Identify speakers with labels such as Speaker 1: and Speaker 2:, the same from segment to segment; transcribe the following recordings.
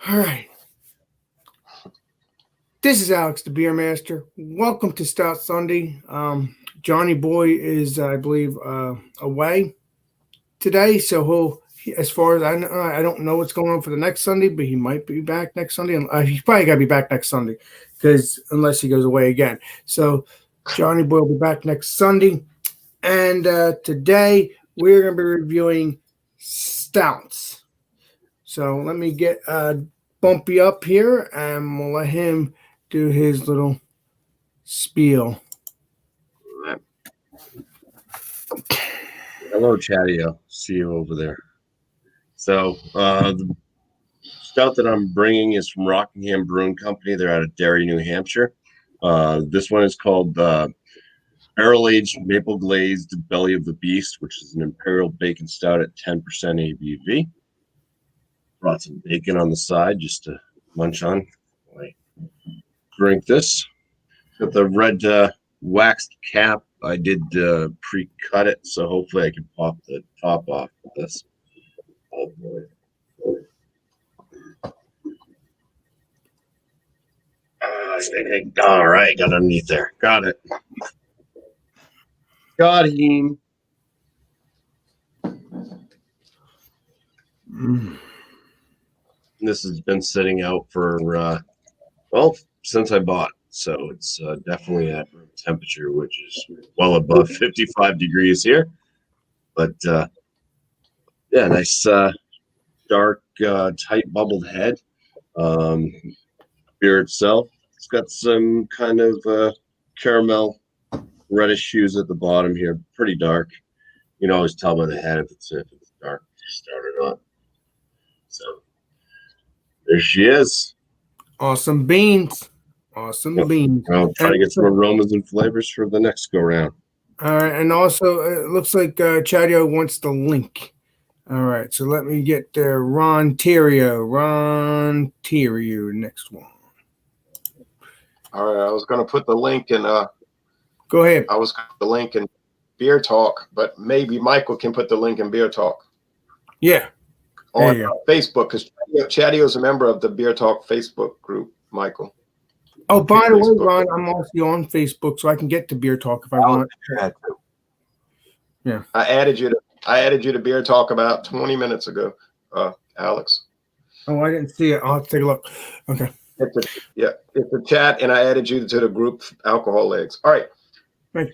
Speaker 1: All right. This is Alex, the Beer Master. Welcome to Stout Sunday. Johnny Boy is, I believe, away today, so as far as I know, I don't know what's going on for the next Sunday, but he might be back next Sunday. And he's probably got to be back next Sunday, because unless he goes away again. So Johnny Boy will be back next Sunday, and today we're going to be reviewing stouts. So let me get Bumpy up here, and we'll let him do his little spiel.
Speaker 2: Hello, Chatio. See you over there. So the stout that I'm bringing is from Rockingham Brewing Company. They're out of Derry, New Hampshire. This one is called Barrel-Aged Maple Glazed Belly of the Beast, which is an Imperial Bacon Stout at 10% ABV. Brought some bacon on the side just to munch on. I drink this. Got the red waxed cap. I did pre-cut it, so hopefully I can pop the top off with this. Oh boy. All right, got underneath there. Got it. Got him. This has been sitting out for, since I bought it. So it's definitely at room temperature, which is well above 55 degrees here. But yeah, nice dark, tight bubbled head. Beer itself, it's got some kind of caramel reddish hues at the bottom here. Pretty dark. You can always tell by the head if it's dark start or not. So there she is.
Speaker 1: Awesome beans. Awesome beans.
Speaker 2: I'll try to get some aromas and flavors for the next go round.
Speaker 1: All right, and also it looks like Chadio wants the link. All right, so let me get Ron Terrio, next one.
Speaker 3: All right, I was going to put the link in.
Speaker 1: Go ahead.
Speaker 3: I was going to put the link in Beer Talk, but maybe Michael can put the link in Beer Talk.
Speaker 1: Yeah.
Speaker 3: On Facebook, because Chadio is a member of the Beer Talk Facebook group, Michael.
Speaker 1: Oh, by the way, Ron, I'm also on Facebook, so I can get to Beer Talk if I want. Yeah,
Speaker 3: I added you to Beer Talk about 20 minutes ago, Alex.
Speaker 1: Oh, I didn't see it. I'll have to take a look. Okay.
Speaker 3: It's a chat, and I added you to the group Alcohol Legs. All right.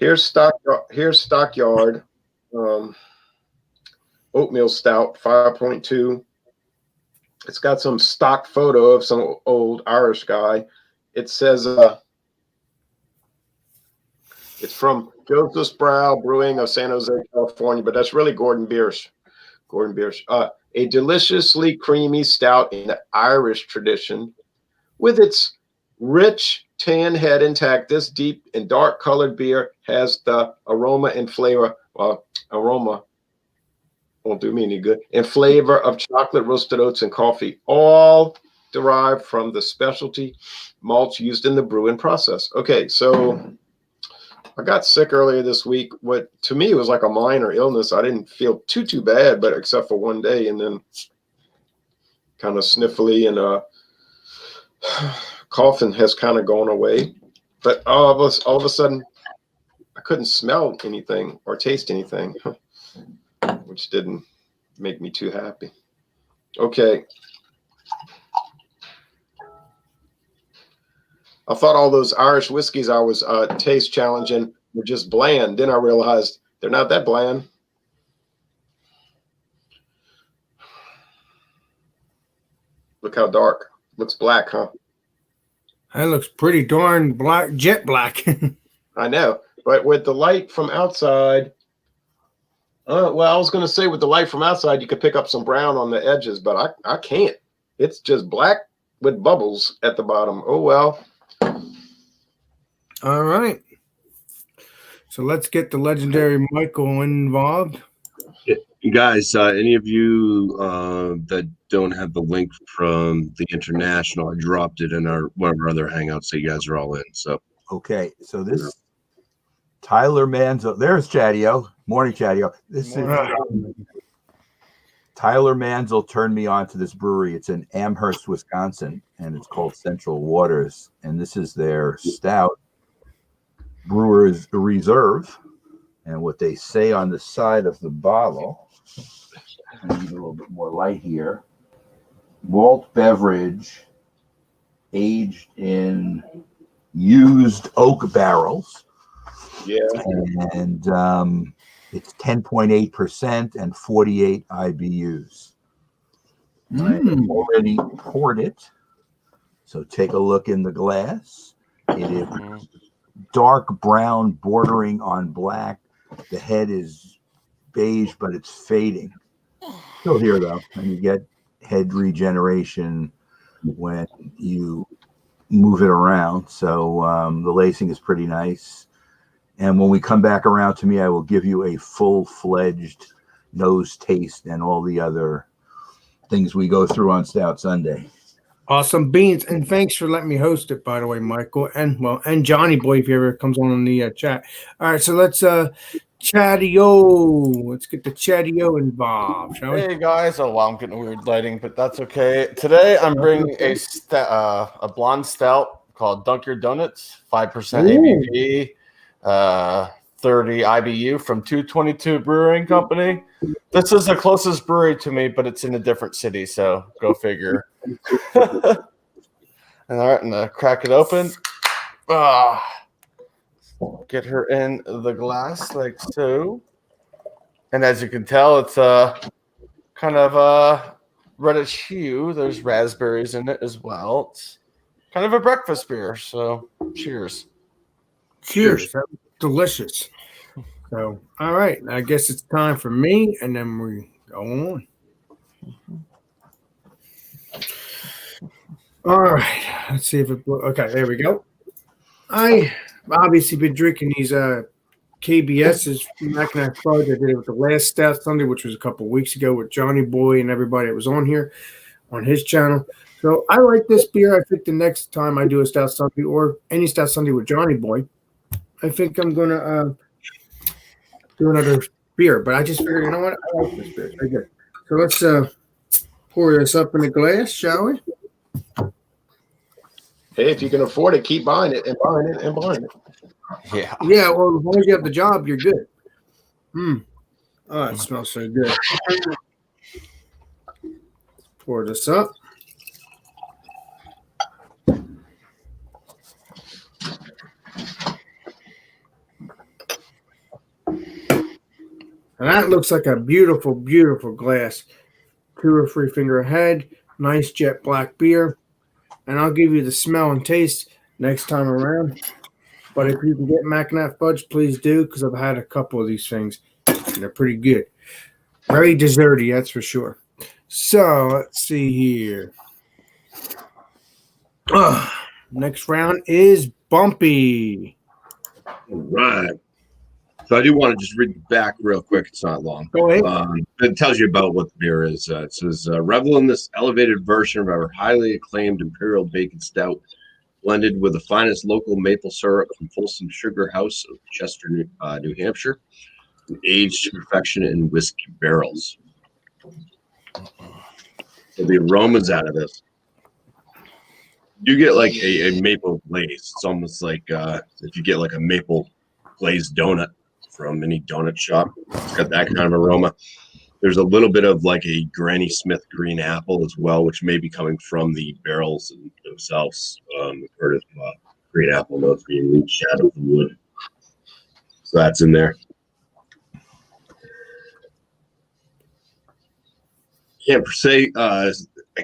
Speaker 3: Here's Stockyard Oatmeal Stout 5.2. It's got some stock photo of some old Irish guy. It says it's from Joseph Brow Brewing of San Jose, California, but that's really Gordon Biersch. A deliciously creamy stout in the Irish tradition, with its rich tan head intact. This deep and dark colored beer has the aroma and flavor. Aroma won't do me any good. And flavor of chocolate, roasted oats, and coffee, all derived from the specialty malts used in the brewing process. Okay, so I got sick earlier this week. What to me was like a minor illness. I didn't feel too bad, but except for one day, and then kind of sniffly and coughing has kind of gone away. But all of a sudden, I couldn't smell anything or taste anything, which didn't make me too happy. Okay. I thought all those Irish whiskeys I was taste challenging were just bland. Then I realized they're not that bland. Look how dark. Looks black, huh?
Speaker 1: That looks pretty darn black, jet black.
Speaker 3: I know. But with the light from outside, well, I was going to say with the light from outside, you could pick up some brown on the edges, but I can't. It's just black with bubbles at the bottom. Oh, well.
Speaker 1: All right. So let's get the legendary Michael involved.
Speaker 2: You guys, any of you that don't have the link from the international, I dropped it in one of our other hangouts, so you guys are all in. So
Speaker 4: okay, so this Tyler Manzo, there's Chadio. Morning, Chadio. This is Tyler Manzel turned me on to this brewery. It's in Amherst, Wisconsin, and it's called Central Waters. And this is their stout Brewer's Reserve. And what they say on the side of the bottle, I need a little bit more light here. Malt beverage aged in used oak barrels.
Speaker 3: Yeah.
Speaker 4: And it's 10.8% and 48 IBUs. I already poured it. So take a look in the glass. It is dark brown bordering on black. The head is beige, but it's fading. Still here, though. And you get head regeneration when you move it around. So the lacing is pretty nice. And when we come back around to me, I will give you a full-fledged nose taste and all the other things we go through on Stout Sunday.
Speaker 1: Awesome beans, and thanks for letting me host it, by the way, Michael, and Johnny Boy if he ever comes on the chat. All right, so let's chatty-o. Let's get the chatty-o involved, shall we?
Speaker 5: Hey guys, oh wow, I'm getting weird lighting, but that's okay. Today I'm bringing a blonde stout called Dunk Your Donuts, 5% ABV, 30 IBU from 222 Brewing Company. This is the closest brewery to me, but it's in a different city, so go figure. And all right, I'm gonna crack it open. Get her in the glass like so. And as you can tell, it's kind of a reddish hue. There's raspberries in it as well. It's kind of a breakfast beer, so cheers.
Speaker 1: Cheers. That was delicious. So, all right, I guess it's time for me, and then we go on. All right, let's see if it. Okay, there we go. I obviously been drinking these KBS's Mackinac Fudge. I did it with the last Stout Sunday, which was a couple of weeks ago with Johnny Boy and everybody that was on here on his channel. So I like this beer. I think the next time I do a Stout Sunday or any Stout Sunday with Johnny Boy, I think I'm gonna do another beer. But I just figured, you know what? I like this beer. It's very good. So let's pour this up in a glass, shall we?
Speaker 3: Hey, if you can afford it, keep buying it and buying it and buying it.
Speaker 5: Yeah.
Speaker 1: Yeah, well, as long as you have the job, you're good. Oh, it smells so good. Pour this up. And that looks like a beautiful, beautiful glass. 2 or 3 finger head, nice jet black beer. And I'll give you the smell and taste next time around. But if you can get Mackinac Fudge, please do, because I've had a couple of these things. And they're pretty good. Very desserty, that's for sure. So, let's see here. Next round is Bumpy.
Speaker 2: All right. So I do want to just read the back real quick. It's not long.
Speaker 1: Go ahead.
Speaker 2: It tells you about what the beer is. It says, revel in this elevated version of our highly acclaimed Imperial Bacon Stout, blended with the finest local maple syrup from Folsom Sugar House of Chester, New Hampshire, and aged to perfection in whiskey barrels. So the aromas out of this, you get like a maple glaze. It's almost like if you get like a maple glazed donut from any donut shop. It's got that kind of aroma. There's a little bit of like a Granny Smith green apple as well, which may be coming from the barrels themselves. Heard of green apple notes being leached out of the wood. So that's in there. I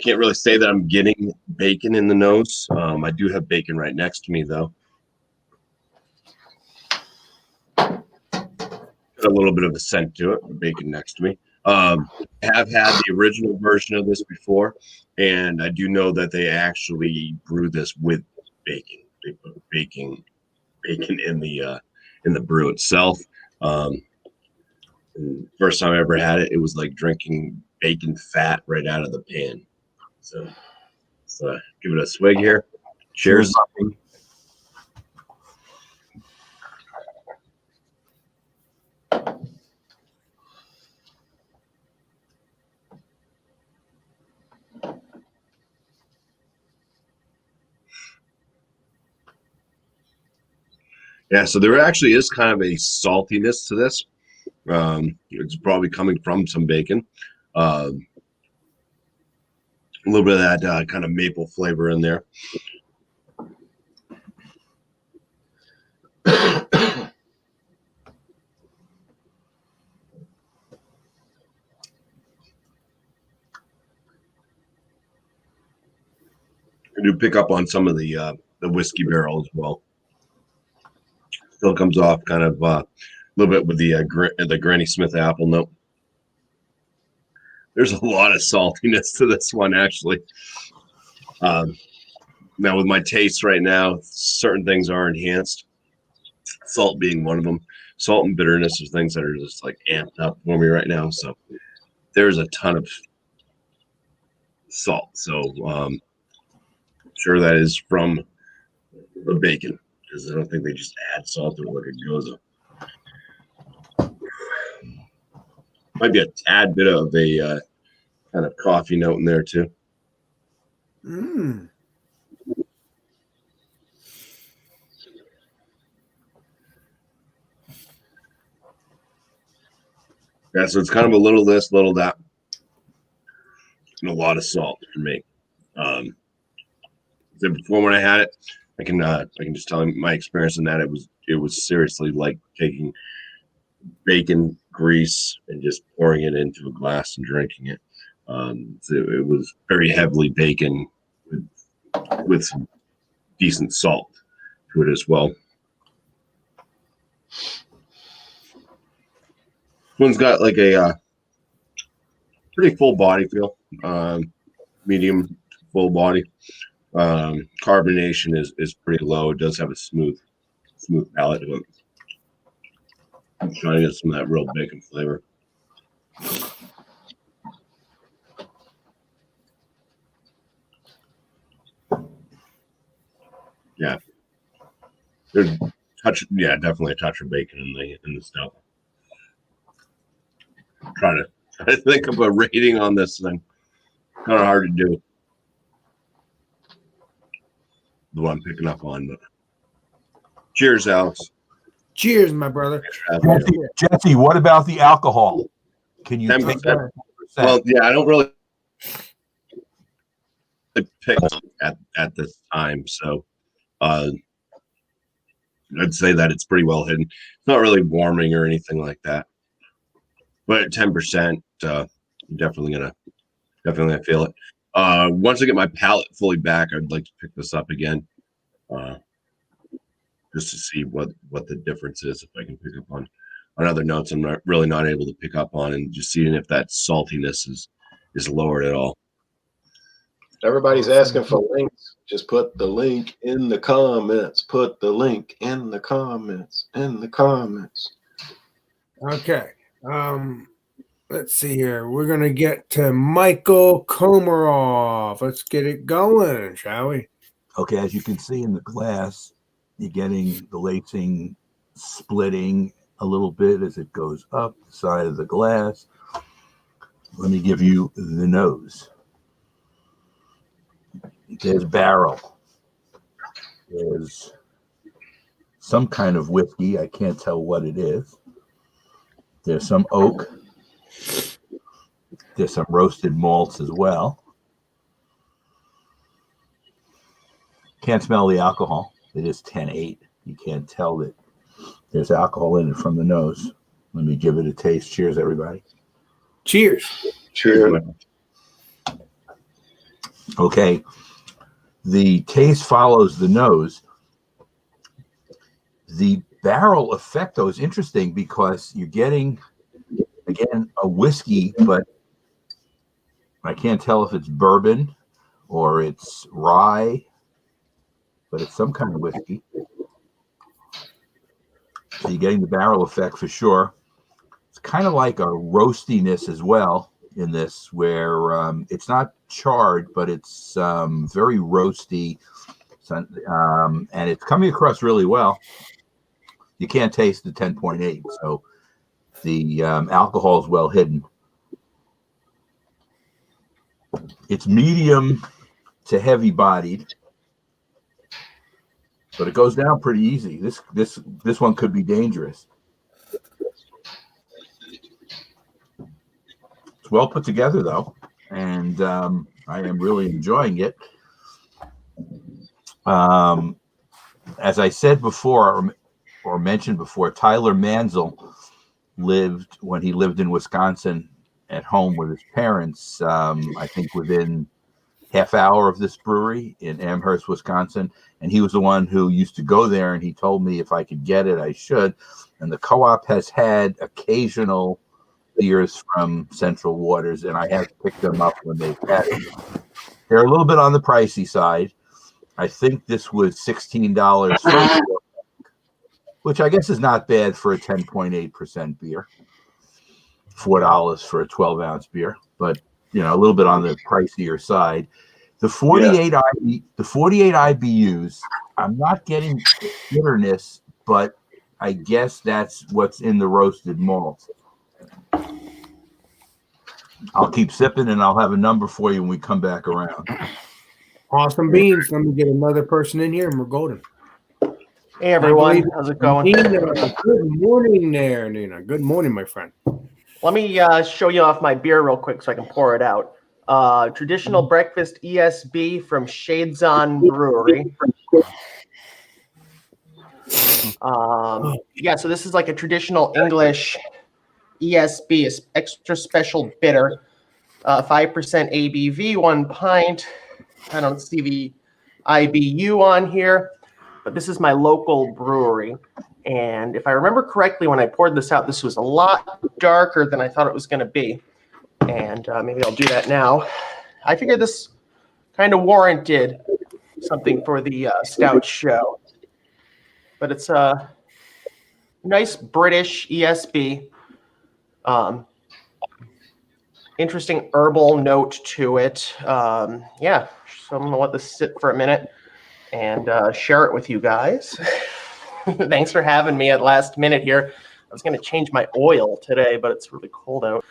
Speaker 2: can't really say that I'm getting bacon in the nose. I do have bacon right next to me though. A little bit of a scent to it, bacon next to me. I have had the original version of this before, and I do know that they actually brew this with bacon. They put bacon in the brew itself. First time I ever had it, it was like drinking bacon fat right out of the pan. So give it a swig here. Cheers. Yeah, so there actually is kind of a saltiness to this. It's probably coming from some bacon. A little bit of that kind of maple flavor in there. I do pick up on some of the whiskey barrel as well. Still comes off kind of a little bit with the Granny Smith apple note. There's a lot of saltiness to this one, actually. Now, with my taste right now, certain things are enhanced. Salt being one of them. Salt and bitterness are things that are just like amped up for me right now. So there's a ton of salt. So sure that is from the bacon, because I don't think they just add salt to it like it goes up. Might be a tad bit of a kind of coffee note in there too. Yeah, so it's kind of a little this, little that, and a lot of salt for me. So before when I had it, I can just tell you my experience in that it was seriously like taking bacon grease and just pouring it into a glass and drinking it. So it was very heavily bacon with some decent salt to it as well. One's got like a pretty full body feel, medium full body. Carbonation is pretty low. It does have a smooth palate to it. I'm trying to get some of that real bacon flavor. Yeah, there's definitely a touch of bacon in the stout. I'm trying to think of a rating on this thing. Kind of hard to do. The one I'm picking up on, but cheers, Alex.
Speaker 1: Cheers, my brother.
Speaker 4: Jesse, what about the alcohol? Can you
Speaker 2: 10%.
Speaker 4: take that?
Speaker 2: Well, yeah, I don't really pick at this time, so I'd say that it's pretty well hidden. It's not really warming or anything like that, but at 10%, definitely gonna feel it. Once I get my palate fully back, I'd like to pick this up again, just to see what the difference is. If I can pick up on other notes I'm not able to pick up on, and just seeing if that saltiness is lowered at all.
Speaker 3: Everybody's asking for links. Just put the link in the comments. Put the link in the comments.
Speaker 1: Okay. Let's see here. We're gonna get to Michael Komarov. Let's get it going, shall we?
Speaker 4: Okay, as you can see in the glass, you're getting the lacing splitting a little bit as it goes up the side of the glass. Let me give you the nose. There's barrel. There's some kind of whiskey. I can't tell what it is. There's some oak. There's some roasted malts as well. Can't smell the alcohol. It is 10.8. You can't tell that there's alcohol in it from the nose. Let me give it a taste. Cheers, everybody.
Speaker 1: Cheers.
Speaker 3: Cheers.
Speaker 4: Okay. The taste follows the nose. The barrel effect, though, is interesting because you're getting, again, a whiskey, but I can't tell if it's bourbon or it's rye, but it's some kind of whiskey. So you're getting the barrel effect for sure. It's kind of like a roastiness as well in this, where it's not charred, but it's very roasty, and it's coming across really well. You can't taste the 10.8, so the alcohol is well hidden. It's medium to heavy bodied. but it goes down pretty easy. This one could be dangerous. It's well put together though, and I am really enjoying it. As I said before, or mentioned before, Tyler Manzel when he lived in Wisconsin at home with his parents, I think within half hour of this brewery in Amherst, Wisconsin. And he was the one who used to go there, and he told me if I could get it, I should. And the co-op has had occasional beers from Central Waters, and I have picked them up when they've had it. They're a little bit on the pricey side. I think this was $16, which I guess is not bad for a 10.8% beer. $4 for a 12-ounce beer, but a little bit on the pricier side. The 48 IBUs, I'm not getting bitterness, but I guess that's what's in the roasted malt. I'll keep sipping, and I'll have a number for you when we come back around.
Speaker 1: Awesome beans. Let me get another person in here, and we're golden.
Speaker 6: Hey everyone, how's it going?
Speaker 1: Nina, good morning there, Nina. Good morning, my friend.
Speaker 6: Let me show you off my beer real quick so I can pour it out. Traditional breakfast ESB from Shades On Brewery. Yeah, so this is like a traditional English ESB, extra special bitter, 5% ABV, 1 pint. I don't see the IBU on here, but this is my local brewery. And if I remember correctly, when I poured this out, this was a lot darker than I thought it was going to be. And maybe I'll do that now. I figured this kind of warranted something for the Stout show. But it's a nice British ESB. Interesting herbal note to it. Yeah, so I'm going to let this sit for a minute and share it with you guys. Thanks for having me at last minute here. I was going to change my oil today, but it's really cold out.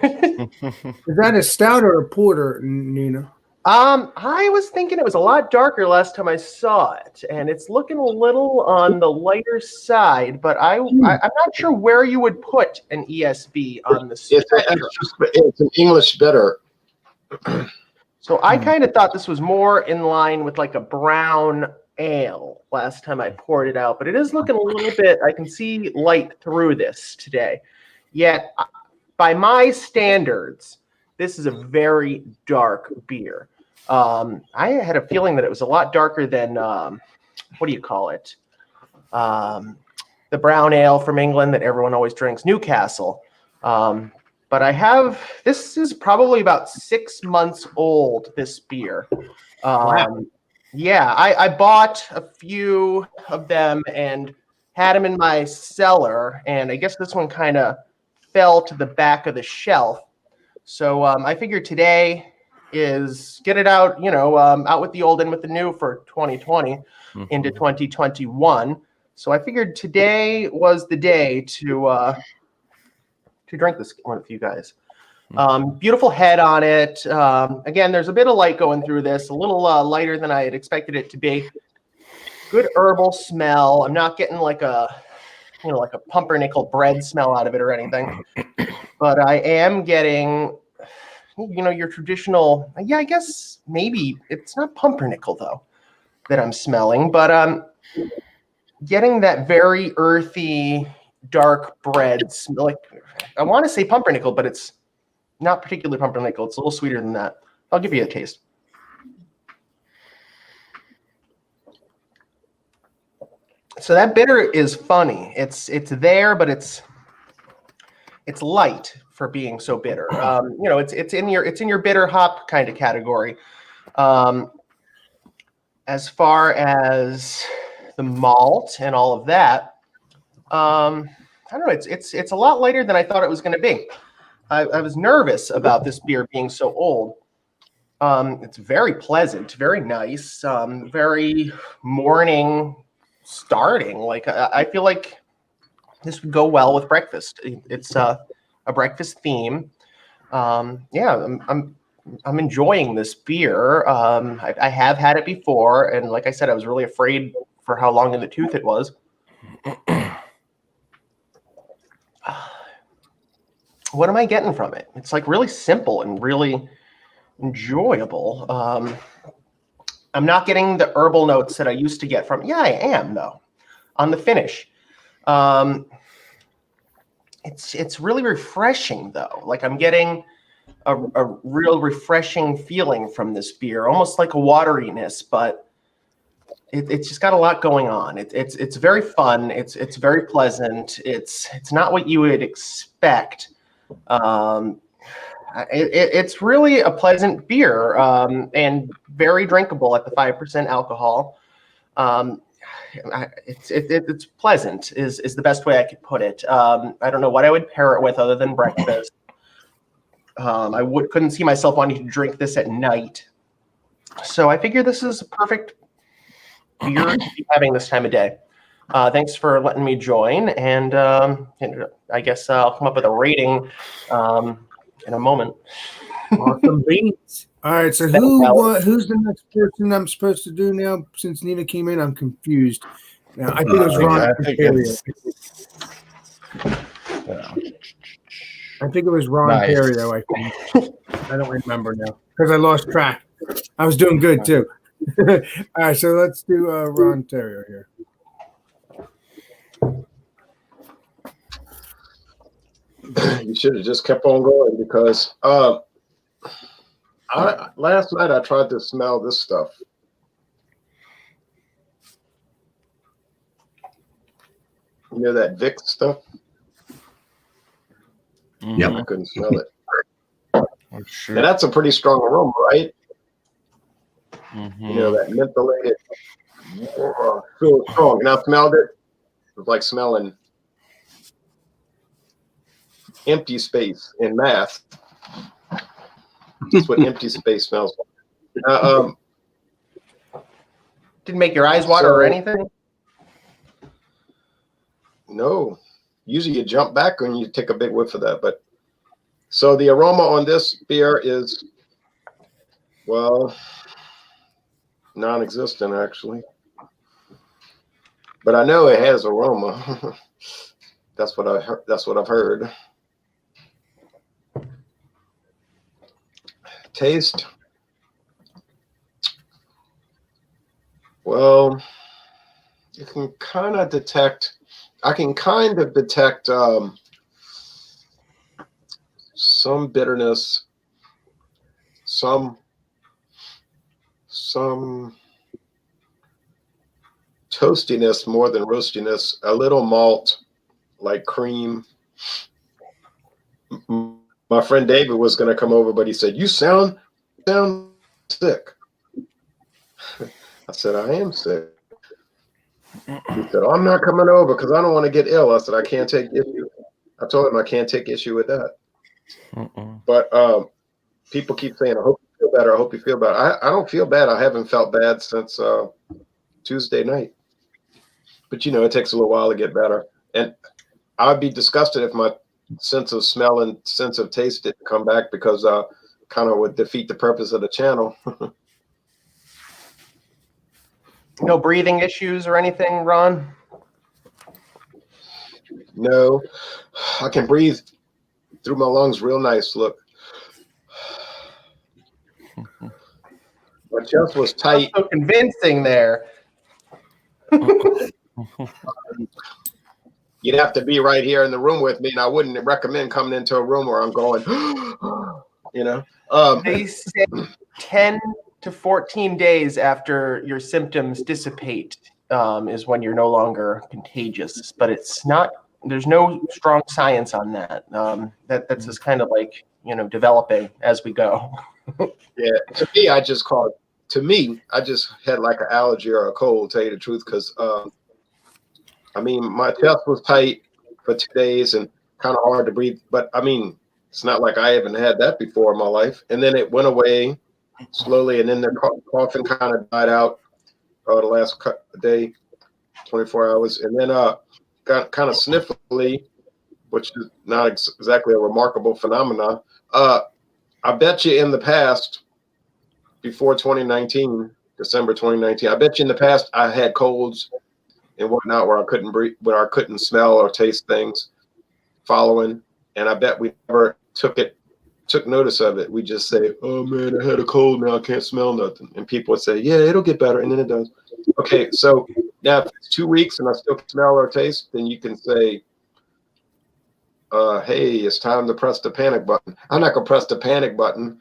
Speaker 1: Is that a stout or a porter, Nina?
Speaker 6: I was thinking it was a lot darker last time I saw it, and it's looking a little on the lighter side, but I'm not sure where you would put an ESB on the spectrum.
Speaker 3: It's an English bitter.
Speaker 6: So I kind of thought this was more in line with like a brown ale last time I poured it out, but it is looking a little bit, I can see light through this today. Yet, by my standards, this is a very dark beer. I had a feeling that it was a lot darker than, what do you call it? The brown ale from England that everyone always drinks, Newcastle. But this is probably about 6 months old, this beer.
Speaker 1: Wow.
Speaker 6: Yeah, I bought a few of them and had them in my cellar, and I guess this one kind of fell to the back of the shelf. So I figured today is get it out, out with the old and with the new for 2020 into 2021. So I figured today was the day to drink this one with you guys. Beautiful head on it. Again, there's a bit of light going through this, a little lighter than I had expected it to be. Good herbal smell. I'm not getting like a pumpernickel bread smell out of it or anything, but I am getting, your traditional. Yeah, I guess maybe it's not pumpernickel though that I'm smelling, but getting that very earthy, dark bread smell. Like I want to say pumpernickel, but it's not particularly pumpernickel. It's a little sweeter than that. I'll give you a taste. So that bitter is funny. It's there, but it's light for being so bitter. It's in your bitter hop kind of category. As far as the malt and all of that, I don't know. It's a lot lighter than I thought it was going to be. I was nervous about this beer being so old. It's very pleasant, very nice, very morning starting. Like I feel like this would go well with breakfast. It's a breakfast theme. Yeah, I'm I'm enjoying this beer. I have had it before, and like I said, I was really afraid for how long in the tooth it was. What am I getting from it? It's like really simple and really enjoyable. I'm not getting the herbal notes that I used to get from. Yeah, I am though. On the finish, it's really refreshing though. Like I'm getting a real refreshing feeling from this beer, almost like a wateriness, but it's just got a lot going on. It's very fun. It's very pleasant. It's not what you would expect. It's really a pleasant beer and very drinkable at the 5% alcohol. It's pleasant is the best way I could put it. I don't know what I would pair it with other than breakfast. I couldn't see myself wanting to drink this at night. So I figure this is a perfect beer to be having this time of day. Thanks for letting me join, and I guess I'll come up with a rating in a moment.
Speaker 1: Awesome beans. All right, so who's the next person I'm supposed to do now? Since Nina came in, I'm confused. Now I think it was Ron. I think it was Ron Terrio. I think. I don't remember now because I lost track. I was doing good too. All right, so let's do Ron Terrio here.
Speaker 3: You should have just kept on going because last night I tried to smell this stuff. You know that Vic stuff?
Speaker 2: Yep.
Speaker 3: I couldn't smell it.
Speaker 5: Sure.
Speaker 3: And that's a pretty strong aroma, right?
Speaker 5: Mm-hmm.
Speaker 3: You know, that mentholated, so strong. And I smelled it. It was like smelling empty space in math. That's what empty space smells like.
Speaker 6: Didn't make your eyes water or anything?
Speaker 3: No. Usually you jump back when you take a big whiff of that. But so the aroma on this beer is, well, non-existent actually. But I know it has aroma. That's what I heard. That's what I've heard. Taste. Well, you can kind of detect. I can kind of detect some bitterness, some toastiness more than roastiness, a little malt, like cream. My friend David was going to come over, but he said, "You sound sick." I said, "I am sick." He said, "I'm not coming over because I don't want to get ill." I said, "I can't take issue." I told him I can't take issue with that. But people keep saying, "I hope you feel better. I hope you feel better." I don't feel bad. I haven't felt bad since Tuesday night. But, you know, it takes a little while to get better. And I'd be disgusted if my sense of smell and sense of taste didn't come back because kind of would defeat the purpose of the channel.
Speaker 6: No breathing issues or anything, Ron?
Speaker 3: No, I can breathe through my lungs real nice. Look. My chest was tight.
Speaker 6: So convincing there.
Speaker 3: You'd have to be right here in the room with me, and I wouldn't recommend coming into a room where I'm going, you know.
Speaker 6: They say 10 to 14 days after your symptoms dissipate is when you're no longer contagious, but it's not. There's no strong science on that. That's just kind of like, you know, developing as we go.
Speaker 3: Yeah, to me, I just had like an allergy or a cold, to tell you the truth, because I mean, my chest was tight for 2 days and kind of hard to breathe. But I mean, it's not like I haven't had that before in my life. And then it went away slowly, and then the coughing kind of died out the last day, 24 hours, and then got kind of sniffly, which is not exactly a remarkable phenomenon. I bet you in the past, before 2019, December 2019, I bet you in the past I had colds and whatnot where I couldn't breathe, where I couldn't smell or taste things following. And I bet we never took notice of it. We just say, oh man, I had a cold, now I can't smell nothing. And people would say, yeah, it'll get better. And then it does. Okay, so now if it's 2 weeks and I still can smell or taste, then you can say, hey, it's time to press the panic button. I'm not gonna press the panic button,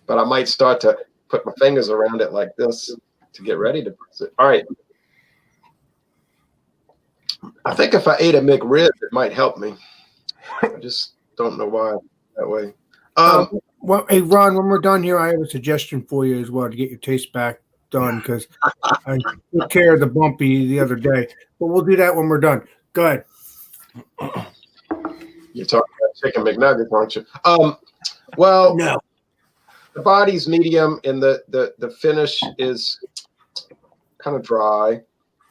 Speaker 3: but I might start to put my fingers around it like this to get ready to press it. All right. I think if I ate a McRib, it might help me. I just don't know why that way.
Speaker 1: Well, hey Ron, when we're done here, I have a suggestion for you as well to get your taste back done because I took care of the bumpy the other day. But we'll do that when we're done. Go ahead.
Speaker 3: You're talking about chicken McNuggets, aren't you? Well,
Speaker 1: No.
Speaker 3: the body's medium and the finish is kind of dry.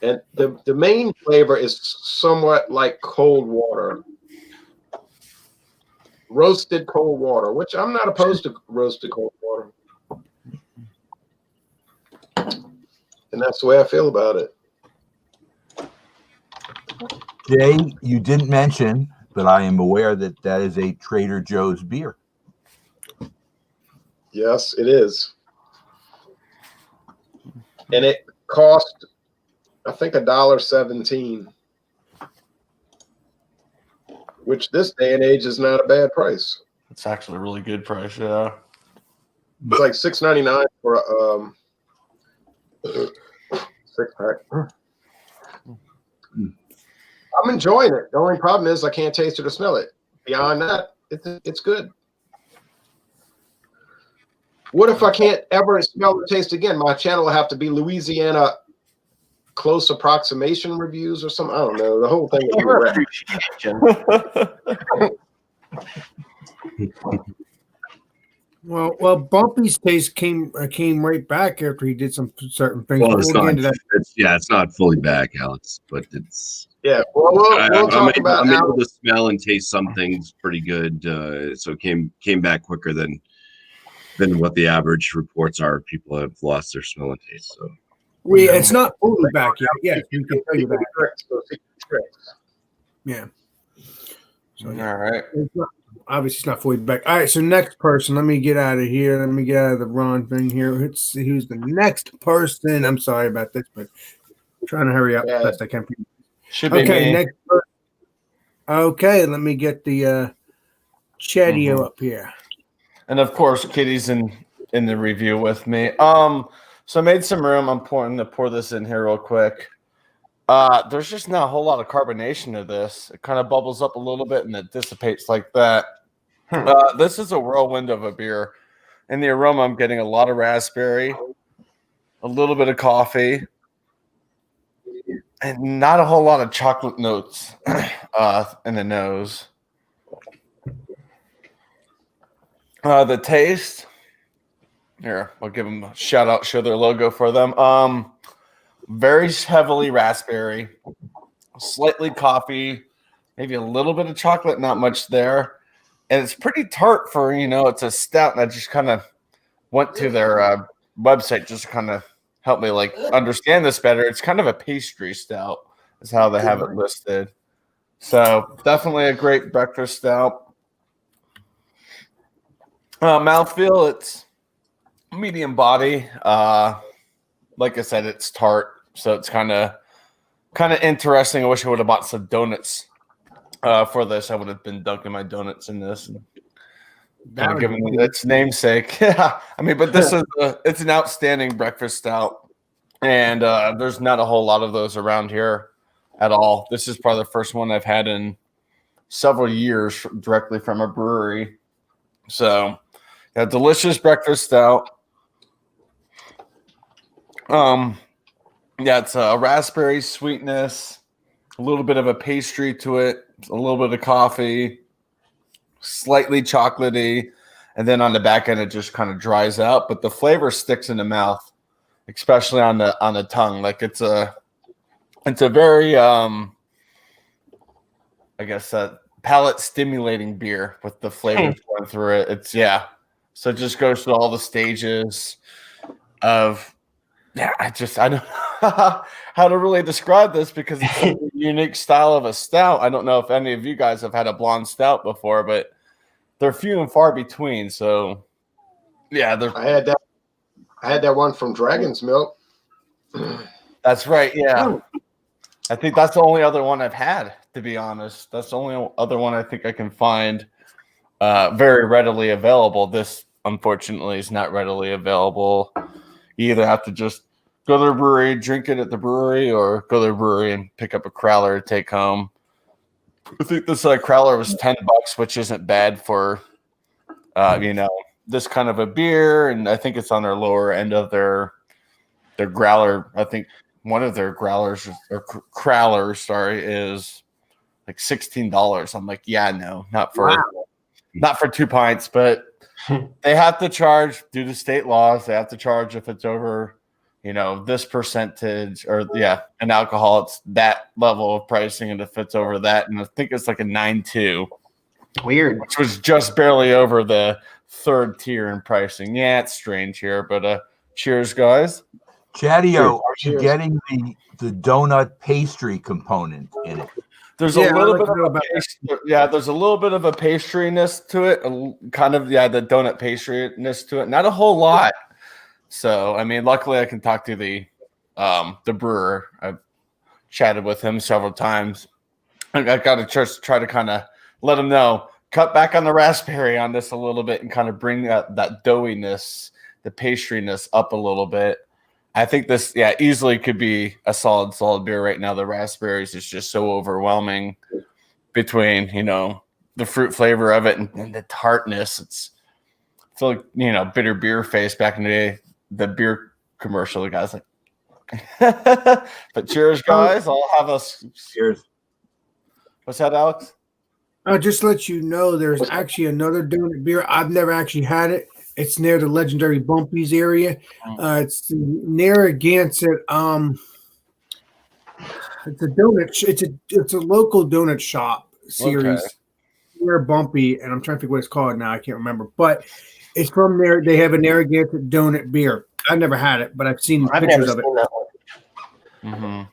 Speaker 3: And the main flavor is somewhat like cold water. Roasted cold water, which I'm not opposed to roasted cold water. And that's the way I feel about it.
Speaker 4: Jay, you didn't mention, but I am aware that that is a Trader Joe's beer.
Speaker 3: Yes, it is. And it cost, I think, $1.17, which this day and age is not a bad price.
Speaker 5: It's actually a really good price, yeah.
Speaker 3: It's like $6.99 for a 6-pack. I'm enjoying it. The only problem is I can't taste it or smell it. Beyond that, it's good. What if I can't ever smell or taste again? My channel will have to be Louisiana close approximation reviews or something. I don't know. The whole thing is
Speaker 1: Well, Bumpy's taste came right back after he did some certain things.
Speaker 2: Well,
Speaker 1: But
Speaker 2: it's
Speaker 1: we'll get
Speaker 2: not.
Speaker 1: into that.
Speaker 2: It's not fully back, Alex, but it's.
Speaker 3: Yeah, well, we'll talk about.
Speaker 2: I'm able to smell and taste some things pretty good. So it came back quicker than what the average reports are. People have lost their smell and taste. So
Speaker 1: It's not fully back yet. Yes, we can tell you that. Yeah. So,
Speaker 5: All right.
Speaker 1: Obviously, it's not fully back. All right, so next person. Let me get out of here. Let me get out of the Ron thing here. Let's see who's the next person. I'm sorry about this, but I'm trying to hurry up as best I can.
Speaker 5: Should be
Speaker 1: Okay,
Speaker 5: me.
Speaker 1: next person. Okay, let me get the Chatio up here.
Speaker 5: And of course, Kitty's in the review with me. So I made some room. I'm pouring to pour this in here real quick. There's just not a whole lot of carbonation to this. It kind of bubbles up a little bit and it dissipates like that. This is a whirlwind of a beer. In the aroma, I'm getting a lot of raspberry, a little bit of coffee, and not a whole lot of chocolate notes in the nose. The taste, here, I'll give them a shout out, show their logo for them. Very heavily raspberry, slightly coffee, maybe a little bit of chocolate, not much there. And it's pretty tart for, it's a stout. And I just kind of went to their website just to kind of help me understand this better. It's kind of a pastry stout is how they have it listed. So definitely a great breakfast stout. Mouthfeel, it's medium body. Like I said, it's tart. So it's kind of interesting. I wish I would have bought some donuts for this. I would have been dunking my donuts in this and kind of giving it its namesake. Yeah, I mean, but this is it's an outstanding breakfast stout, and there's not a whole lot of those around here at all. This is probably the first one I've had in several years directly from a brewery. So, yeah, delicious breakfast stout. Yeah, it's a raspberry sweetness, a little bit of a pastry to it, a little bit of coffee, slightly chocolatey, and then on the back end it just kind of dries out, but the flavor sticks in the mouth, especially on the tongue. Like it's a very I guess palate stimulating beer with the flavors going through it. It's So it just goes through all the stages of, yeah, I don't know how to really describe this because it's such a unique style of a stout. I don't know if any of you guys have had a blonde stout before, but they're few and far between. So, yeah,
Speaker 3: I had that one from Dragon's Milk.
Speaker 5: that's right. Yeah.
Speaker 1: Oh.
Speaker 5: I think that's the only other one I've had, to be honest. That's the only other one I think I can find very readily available. This, unfortunately, is not readily available. You either have to just go to the brewery, drink it at the brewery, or go to the brewery and pick up a crowler to take home. I think this crowler was $10, which isn't bad for, this kind of a beer. And I think it's on their lower end of their growler. I think one of their growlers or crowlers, is like $16. I'm like, yeah, no, not for 2 pints, but they have to charge due to state laws. They have to charge if it's over, this percentage or an alcohol. It's that level of pricing, and if it's over that, and I think it's like a 9.2.
Speaker 6: Weird.
Speaker 5: Which was just barely over the third tier in pricing. Yeah, it's strange here, but cheers, guys.
Speaker 4: Chatio, are you getting the donut pastry component in it?
Speaker 5: There's a little bit of there's a little bit of a pastriness to it, the donut pastriness to it. Not a whole lot. So, I mean, luckily I can talk to the brewer. I've chatted with him several times. I got to just try to kind of let him know, cut back on the raspberry on this a little bit and kind of bring that doughiness, the pastriness up a little bit. I think this, easily could be a solid beer right now. The raspberries is just so overwhelming between, the fruit flavor of it and the tartness. I feel like, bitter beer face back in the day, the beer commercial, the guys like, but cheers, guys. I'll have us.
Speaker 4: Cheers.
Speaker 5: What's that, Alex?
Speaker 1: I'll just let you know there's actually another donut beer. I've never actually had it. It's near the legendary Bumpy's area. It's Narragansett. It's a donut. It's a local donut shop series.
Speaker 5: Okay.
Speaker 1: Near Bumpy, and I'm trying to think what it's called now. I can't remember, but it's from there. They have a Narragansett donut beer. I've never had it, but I've seen pictures of it.
Speaker 6: That one.
Speaker 5: Mm-hmm.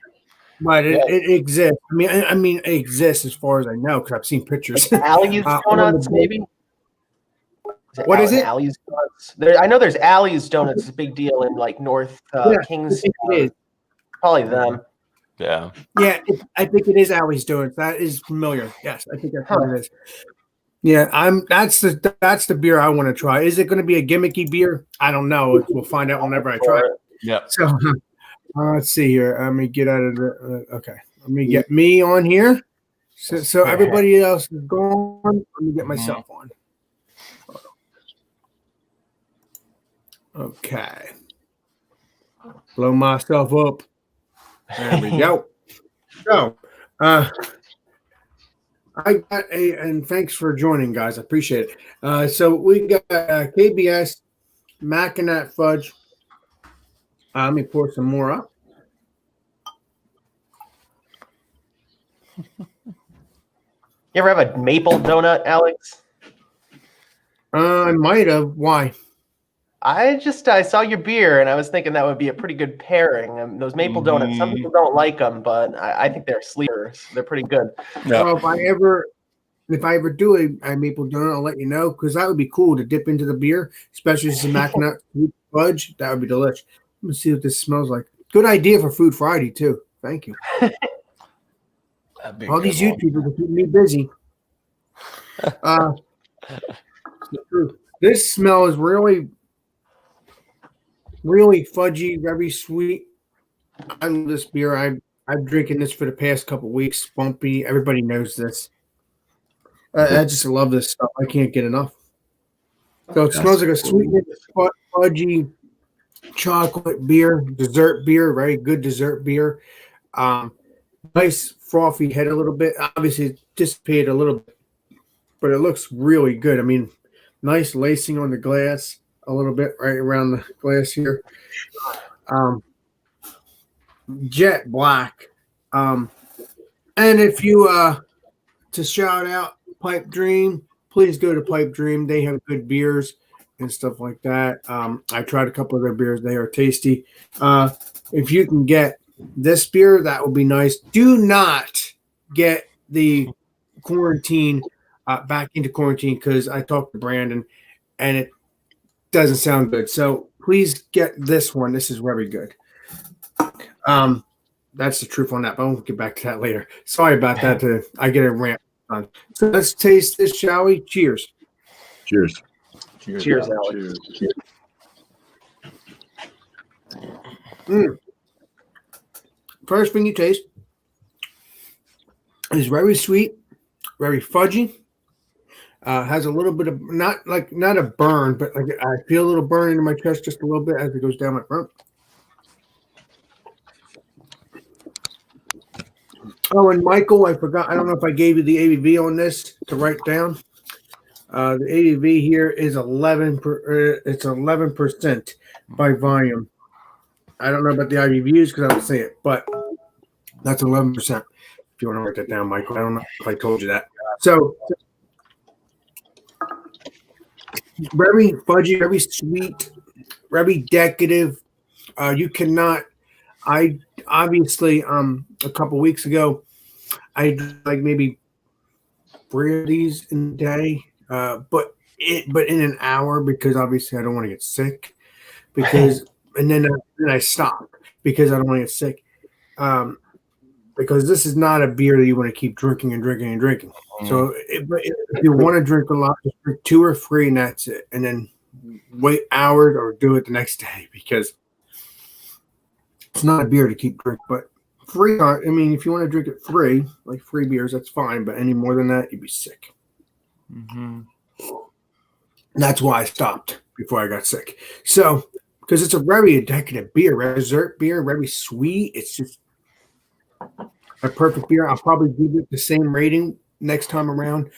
Speaker 1: But it exists. I mean, it exists as far as I know because I've seen pictures.
Speaker 6: Like Alley's Donuts, maybe.
Speaker 1: What is it?
Speaker 6: Alley's Donuts. I know there's Alley's Donuts. It's a big deal in like North Kings.
Speaker 1: It is.
Speaker 6: Probably them.
Speaker 5: Yeah.
Speaker 1: Yeah, I think it is Alley's Donuts. That is familiar. Yes, I think that's what it is. Yeah, That's the beer I want to try. Is it going to be a gimmicky beer? I don't know. We'll find out whenever I try it.
Speaker 5: Yeah.
Speaker 1: So let's see here. Let me get out of the. Okay, let me get me on here. So everybody else is gone. Let me get myself on. Okay. Blow myself up. There we go. So, I got and thanks for joining, guys. I appreciate it. So we got KBS, Mackinac Fudge. Let me pour some more up.
Speaker 6: You ever have a maple donut, Alex?
Speaker 1: I might have. Why?
Speaker 6: I saw your beer and I was thinking that would be a pretty good pairing. Those maple donuts, some people don't like them, but I think they're sleepers. They're pretty good.
Speaker 5: Yeah.
Speaker 1: Well, if I ever do a maple donut, I'll let you know because that would be cool to dip into the beer, especially some Mackinac fudge. That would be delicious. Let me see what this smells like. Good idea for Food Friday too. Thank you. All these YouTubers are keeping me busy. This smell is really fudgy, very sweet. I love this beer. I'm drinking this for the past couple weeks. Bumpy. Everybody knows this. I just love this stuff. I can't get enough. So it smells like a sweet, fudgy chocolate beer, dessert beer, very good dessert beer. Nice frothy head a little bit. Obviously, it dissipated a little bit, but it looks really good. I mean, nice lacing on the glass a little bit right around the glass here. Jet black. And if you to shout out Pipe Dream, please go to Pipe Dream. They have good beers. and stuff like that. I tried a couple of their beers; they are tasty. If you can get this beer, that would be nice. Do not get the quarantine back into quarantine because I talked to Brandon and it doesn't sound good. So please get this one. This is very good. That's the truth on that, but we'll get back to that later. Sorry about that. I get a rant on. So let's taste this, shall we? Cheers.
Speaker 2: Cheers.
Speaker 6: Cheers, Alex.
Speaker 3: Cheers.
Speaker 1: First thing you taste is very sweet, very fudgy. Has a little bit of not a burn, but like I feel a little burn into my chest just a little bit as it goes down my throat. Oh, and Michael, I forgot. I don't know if I gave you the ABV on this to write down. The ABV here is 11. It's 11% by volume. I don't know about the IBVs because I don't see it, but that's 11%. If you want to write that down, Michael, I don't know if I told you that. So very fudgy, very sweet, very decadent. You cannot. I obviously a couple weeks ago, I did like maybe 3 of these in a day, but in an hour because obviously I don't want to get sick because and then I stop because I don't want to get sick because this is not a beer that you want to keep drinking and drinking and drinking. So if you want to drink a lot, just drink 2 or 3 and that's it, and then wait hours or do it the next day because it's not a beer to keep drinking. But 3, I mean, if you want to drink it 3, like 3 beers, that's fine. But any more than that, you'd be sick.
Speaker 5: Mm-hmm.
Speaker 1: That's why I stopped before I got sick. So, because it's a very decadent beer, very dessert beer, very sweet. It's just a perfect beer. I'll probably give it the same rating next time around.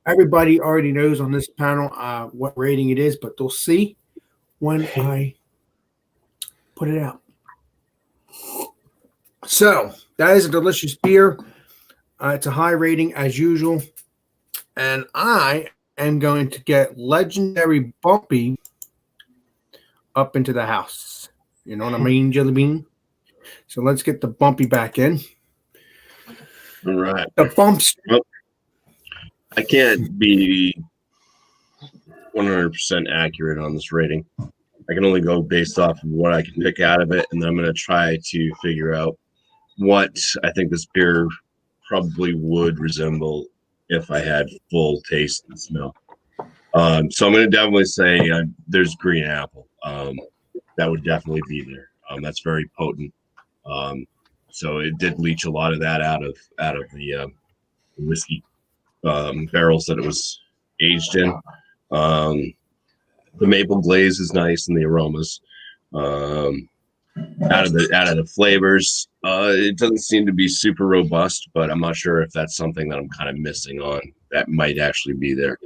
Speaker 1: Everybody already knows on this panel what rating it is, but they'll see when I put it out. So that is a delicious beer. It's a high rating as usual. And I am going to get Legendary Bumpy up into the house. You know what I mean, Jelly Bean? So let's get the Bumpy back in.
Speaker 2: All right.
Speaker 1: The bumps.
Speaker 2: Well, I can't be 100% accurate on this rating. I can only go based off of what I can pick out of it, and then I'm going to try to figure out what I think this beer probably would resemble if I had full taste and smell. So I'm going to definitely say there's green apple. That would definitely be there. That's very potent. So it did leach a lot of that out of the whiskey barrels that it was aged in. The maple glaze is nice and the aromas. Out of the flavors, it doesn't seem to be super robust, but I'm not sure if that's something that I'm kind of missing on. That might actually be there.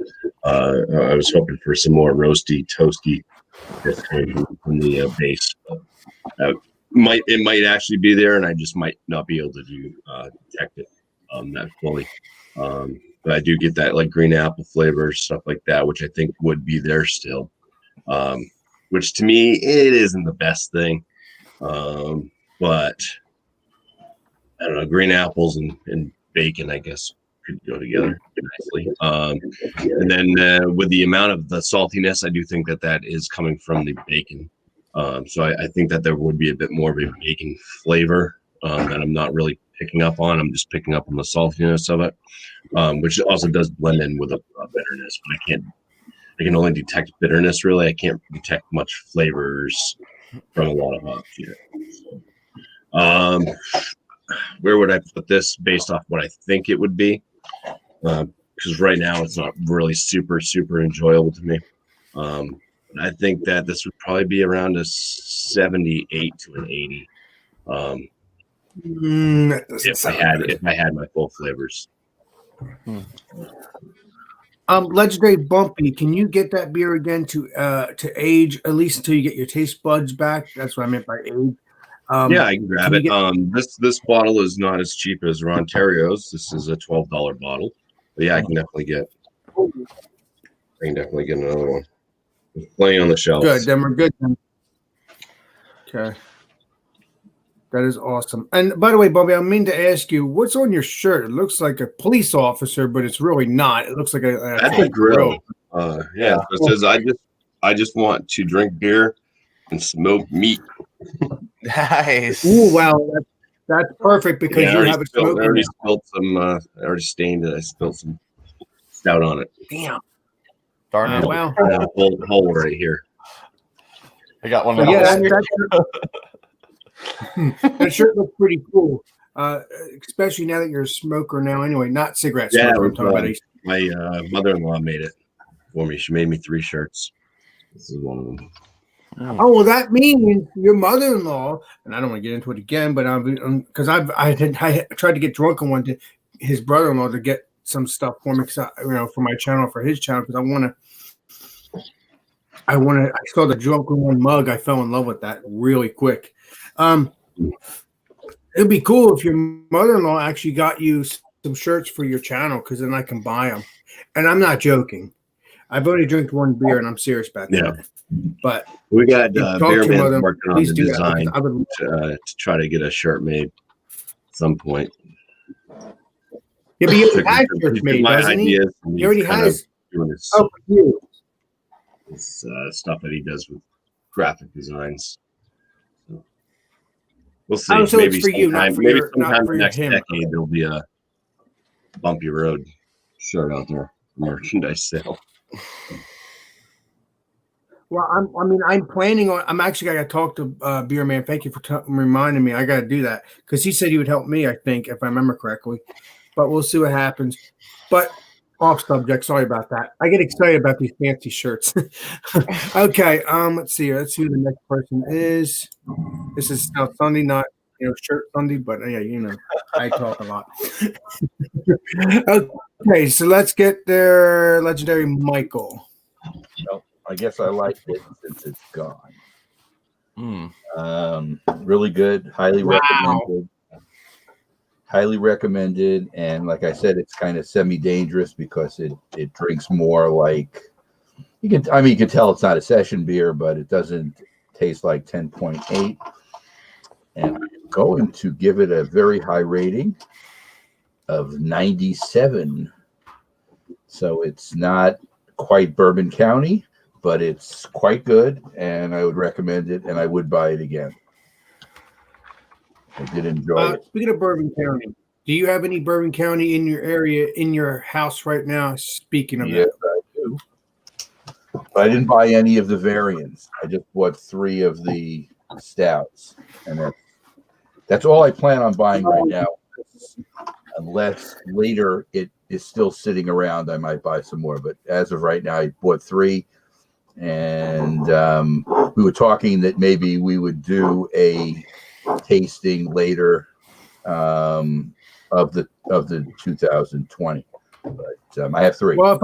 Speaker 2: I was hoping for some more roasty, toasty from the base. It might actually be there, and I just might not be able to detect it that fully. But I do get that like green apple flavor, stuff like that, which I think would be there still. Which to me, it isn't the best thing. But I don't know, green apples and bacon, I guess, could go together nicely. And then with the amount of the saltiness, I do think that is coming from the bacon. So I think that there would be a bit more of a bacon flavor that I'm not really picking up on. I'm just picking up on the saltiness of it, which also does blend in with a bitterness. But I can only detect bitterness, really. I can't detect much flavors from a lot of hops here. So, where would I put this based off what I think it would be? Because right now it's not really super enjoyable to me. I think that this would probably be around a 78 to an 80. If I had my full flavors.
Speaker 1: Legendary Bumpy, can you get that beer again to age at least until you get your taste buds back? That's what I meant by age.
Speaker 2: Yeah, I can grab it. This bottle is not as cheap as Ontario's. This is a $12 bottle. But yeah, I can definitely get another one. Plenty on the shelves.
Speaker 1: Good. Then we're good. Then. Okay. That is awesome. And by the way, Bobby, I mean to ask you, what's on your shirt? It looks like a police officer, but it's really not. It looks like
Speaker 2: That's a grill. Yeah. It says I just want to drink beer and smoke meat.
Speaker 5: Nice.
Speaker 1: Ooh, wow. That's perfect because
Speaker 2: Yeah,
Speaker 1: you have a smoke.
Speaker 2: I already spilled some. I already stained it. I spilled some stout on it.
Speaker 1: Damn.
Speaker 5: Darn it.
Speaker 1: Wow.
Speaker 2: Hole right here.
Speaker 5: I got one.
Speaker 1: So,
Speaker 5: of
Speaker 1: yeah,
Speaker 5: those.
Speaker 1: that shirt looks pretty cool, especially now that you're a smoker now. Anyway, not cigarette
Speaker 2: Yeah,
Speaker 1: smoker. I'm talking about.
Speaker 2: My mother-in-law made it for me. She made me 3 shirts. This is one of them.
Speaker 1: Oh well, that means your mother-in-law, and I don't want to get into it again, but because I tried to get drunk on one to his brother-in-law to get some stuff for me, for my channel, for his channel, because I saw the drunk on one mug. I fell in love with that really quick. It'd be cool if your mother-in-law actually got you some shirts for your channel, because then I can buy them. And I'm not joking. I've only drank one beer, and I'm serious about that. But
Speaker 2: we got Beer Man working on the
Speaker 1: do
Speaker 2: design
Speaker 1: that,
Speaker 2: to try to get a shirt made at some point.
Speaker 1: Yeah, but he already has shirts made, doesn't he? He already has.
Speaker 2: Doing this,
Speaker 1: for you.
Speaker 2: this stuff that he does with graphic designs. So we'll see.
Speaker 1: Oh, so
Speaker 2: maybe
Speaker 1: it's for you, not for
Speaker 2: maybe
Speaker 1: your,
Speaker 2: sometime
Speaker 1: not for
Speaker 2: next
Speaker 1: him.
Speaker 2: decade there'll be a bumpy road shirt out there, merchandise sale.
Speaker 1: Well, I'm planning on. I'm actually got to talk to Beer Man. Thank you for reminding me. I got to do that because he said he would help me. I think, if I remember correctly, but we'll see what happens. But off subject. Sorry about that. I get excited about these fancy shirts. Okay. Let's see. Let's see who the next person is. This is Stout Sunday, not Shirt Sunday, but yeah, I talk a lot. Okay, so let's get their legendary Michael.
Speaker 4: Well, I guess I liked it since it's gone. Really good. Highly recommended. Highly recommended. And like I said, it's kind of semi-dangerous because it drinks more like you can tell it's not a session beer, but it doesn't taste like 10.8. And I'm going to give it a very high rating of 97. So it's not quite Bourbon County, but it's quite good, and I would recommend it, and I would buy it again. I did enjoy it.
Speaker 1: Speaking of Bourbon County, do you have any Bourbon County in your area, in your house right now? Speaking of
Speaker 4: Yes,
Speaker 1: that.
Speaker 4: I do. But I didn't buy any of the variants. I just bought 3 of the stouts, and that's all I plan on buying right now. Unless later it is still sitting around, I might buy some more. But as of right now, I bought 3. And we were talking that maybe we would do a tasting later of the 2020. But I have 3.
Speaker 1: Well,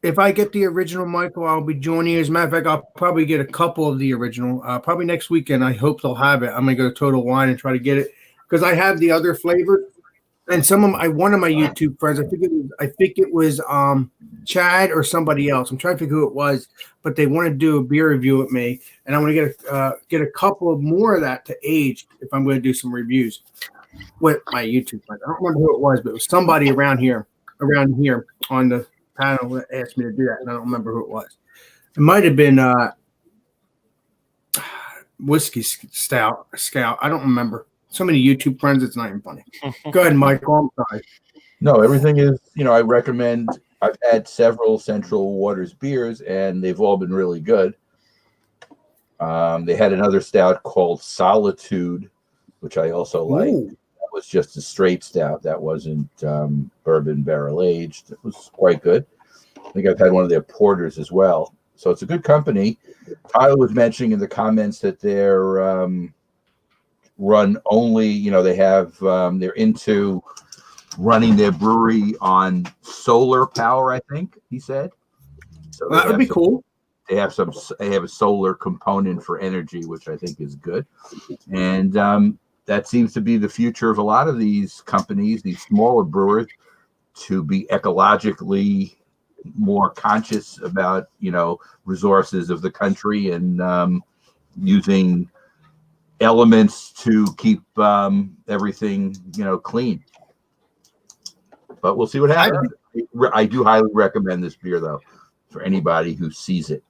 Speaker 1: if I get the original, Michael, I'll be joining you. As a matter of fact, I'll probably get a couple of the original. Probably next weekend. I hope they'll have it. I'm gonna go to Total Wine and try to get it because I have the other flavors. And one of my YouTube friends, I think it was Chad or somebody else. I'm trying to figure who it was, but they want to do a beer review with me, and I want to get a couple of more of that to age if I'm going to do some reviews with my YouTube friends. I don't remember who it was, but it was somebody around here on the panel that asked me to do that, and I don't remember who it was. It might have been Whiskey Scout. I don't remember. So many YouTube friends, it's not even funny. Go ahead, Michael. I'm sorry.
Speaker 4: No, everything is, I recommend. I've had several Central Waters beers, and they've all been really good. They had another stout called Solitude, which I also liked. That was just a straight stout. That wasn't bourbon barrel aged. It was quite good. I think I've had one of their porters as well. So it's a good company. Tyler was mentioning in the comments that they're run only, they have, they're into running their brewery on solar power, I think he said. So
Speaker 1: that would be cool.
Speaker 4: They have a solar component for energy, which I think is good. And that seems to be the future of a lot of these companies, these smaller brewers, to be ecologically more conscious about, resources of the country and using elements to keep everything, clean. But we'll see what happens. I do highly recommend this beer, though, for anybody who sees it.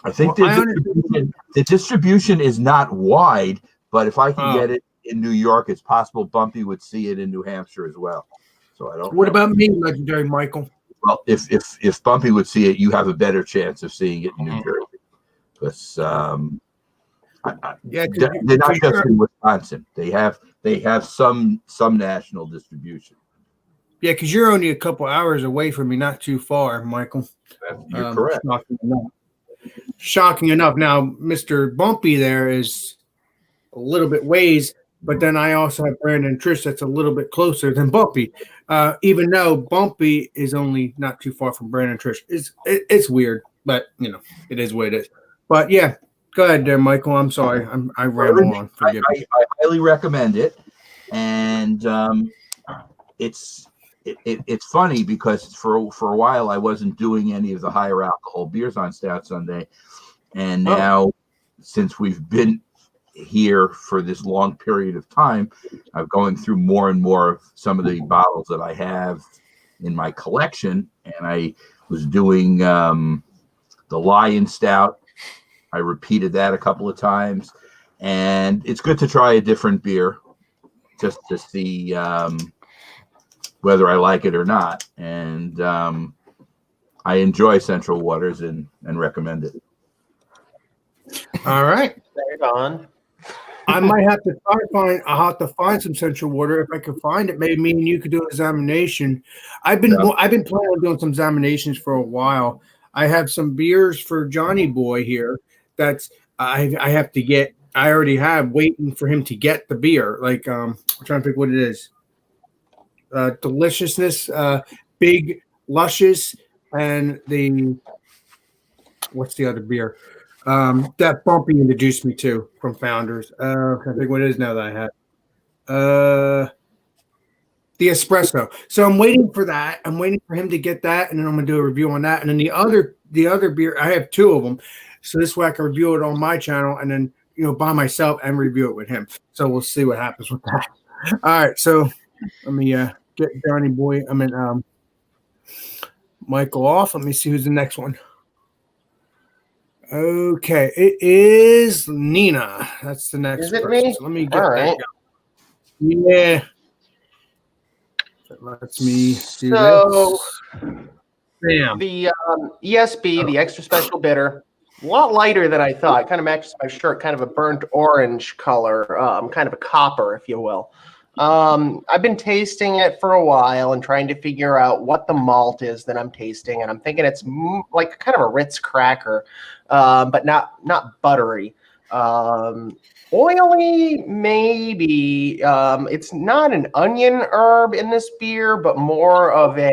Speaker 4: I think the distribution is not wide, but if I can get it in New York, it's possible Bumpy would see it in New Hampshire as well. So I don't.
Speaker 1: What about me, legendary Michael?
Speaker 4: Well, if Bumpy would see it, you have a better chance of seeing it in New Jersey, because they're not just in Wisconsin. They have some national distribution.
Speaker 1: Yeah, because you're only a couple hours away from me, not too far, Michael.
Speaker 4: You're correct.
Speaker 1: Shocking enough. Now, Mr. Bumpy there is a little bit ways, but then I also have Brandon and Trish that's a little bit closer than Bumpy. Even though Bumpy is only not too far from Brandon and Trish. It's weird, but it is what it is. But yeah, go ahead there, Michael. I'm sorry. I ramble on. Forgive me.
Speaker 4: I highly recommend it. And it's funny because for a while I wasn't doing any of the higher alcohol beers on Stout Sunday, and now since we've been here for this long period of time, I'm going through more and more of some of the bottles that I have in my collection, and I was doing the Lion Stout. I repeated that a couple of times, and it's good to try a different beer just to see whether I like it or not. And I enjoy Central Waters and recommend it.
Speaker 1: All right.
Speaker 6: Right on.
Speaker 1: I might have to I'll have to find some Central Water if I can find it. Maybe me and you could do an examination. I've been planning on doing some examinations for a while. I have some beers for Johnny Boy here that's I have to get. I already have waiting for him to get the beer. Like I'm trying to pick what it is. Deliciousness, Big Luscious, and what's the other beer? That Bumpy introduced me to from Founders. I think what it is now that I have. The espresso. So I'm waiting for that. I'm waiting for him to get that, and then I'm gonna do a review on that. And then the other beer, I have two of them. So this way I can review it on my channel and then by myself and review it with him. So we'll see what happens with that. All right, so let me get Johnny Boy. Michael off. Let me see who's the next one. Okay, it is Nina. That's the next.
Speaker 6: Is it
Speaker 1: person.
Speaker 6: me?
Speaker 1: So let me get
Speaker 6: All
Speaker 1: that
Speaker 6: right.
Speaker 1: going. Yeah. That lets me do
Speaker 6: So
Speaker 1: this. Bam.
Speaker 6: the ESB, the extra special bitter, a lot lighter than I thought. Kind of matches my shirt, kind of a burnt orange color, kind of a copper, if you will. I've been tasting it for a while and trying to figure out what the malt is that I'm tasting, and I'm thinking it's like kind of a Ritz cracker, but not buttery. Oily, maybe. It's not an onion herb in this beer, but more of a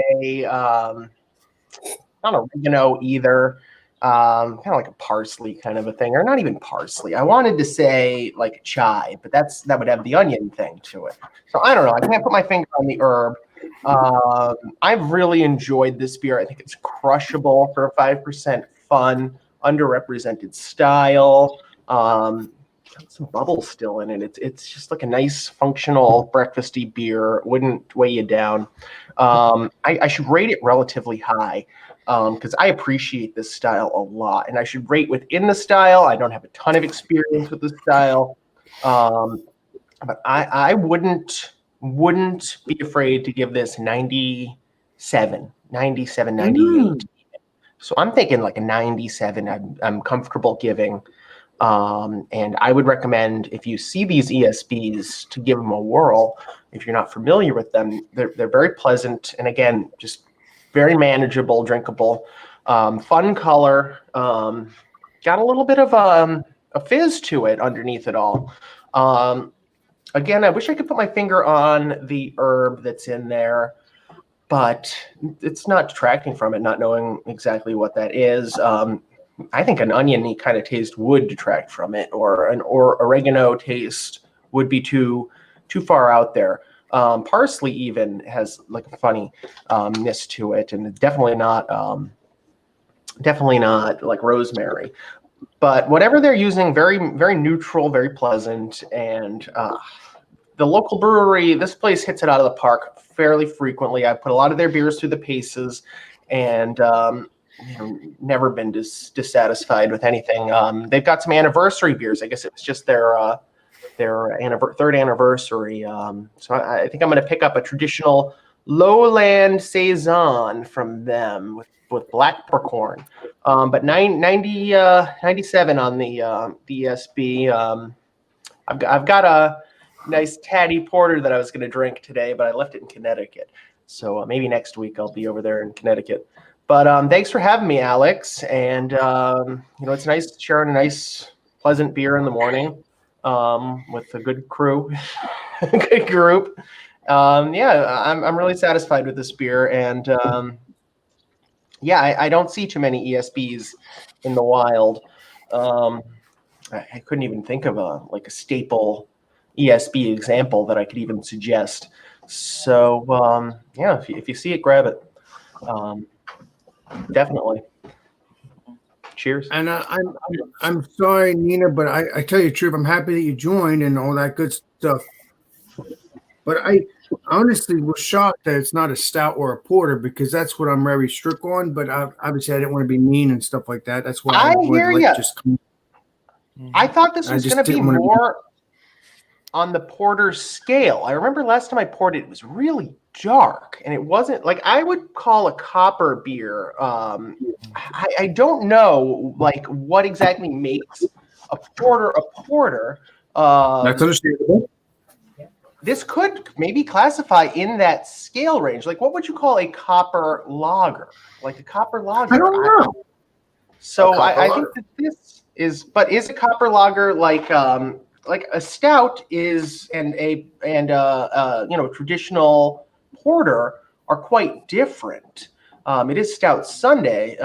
Speaker 6: not oregano either. Kind of like a parsley kind of a thing, or not even parsley. I wanted to say like chive, but that would have the onion thing to it. So I don't know. I can't put my finger on the herb. I've really enjoyed this beer. I think it's crushable for a 5% fun, underrepresented style. Got some bubbles still in it. It's just like a nice functional breakfasty beer. Wouldn't weigh you down. I should rate it relatively high. Because I appreciate this style a lot, and I should rate within the style. I don't have a ton of experience with the style, but I wouldn't be afraid to give this 97, 98. So I'm thinking like a 97. I'm comfortable giving, and I would recommend if you see these ESBs to give them a whirl. If you're not familiar with them, they're very pleasant, and again, just very manageable, drinkable, fun color. Got a little bit of a fizz to it underneath it all. Again, I wish I could put my finger on the herb that's in there, but it's not detracting from it, not knowing exactly what that is. I think an onion-y kind of taste would detract from it, or an oregano taste would be too far out there. Parsley even has like a funny ness to it, and definitely not like rosemary. But whatever they're using, very very neutral, very pleasant, and the local brewery, this place hits it out of the park fairly frequently. I put a lot of their beers through the paces, and never been dissatisfied with anything. They've got some anniversary beers. I guess it was just their third anniversary. So I think I'm going to pick up a traditional lowland saison from them with black peppercorn. But 97 on the ESB. I've got a nice tatty porter that I was going to drink today, but I left it in Connecticut. So maybe next week I'll be over there in Connecticut. But thanks for having me, Alex. And it's nice sharing a nice, pleasant beer in the morning with a good crew, a good group. I'm really satisfied with this beer, and I don't see too many ESBs in the wild. I couldn't even think of a staple ESB example that I could even suggest. So if you see it, grab it. Definitely. Cheers.
Speaker 1: And I'm sorry, Nina, but I tell you the truth, I'm happy that you joined and all that good stuff. But I honestly was shocked that it's not a stout or a porter, because that's what I'm very strict on. But obviously, I didn't want to be mean and stuff like that. That's why
Speaker 6: I hear you. I thought this was going to be more on the porter scale. I remember last time I poured it, it was really dark, and it wasn't like I would call a copper beer. I don't know what exactly makes a porter a porter.
Speaker 1: That's understandable.
Speaker 6: This could maybe classify in that scale range. Like, what would you call a copper lager? Like a copper lager?
Speaker 1: I don't know.
Speaker 6: So I think that this is, but is a copper lager like a stout is and traditional porter are quite different. It is Stout Sunday,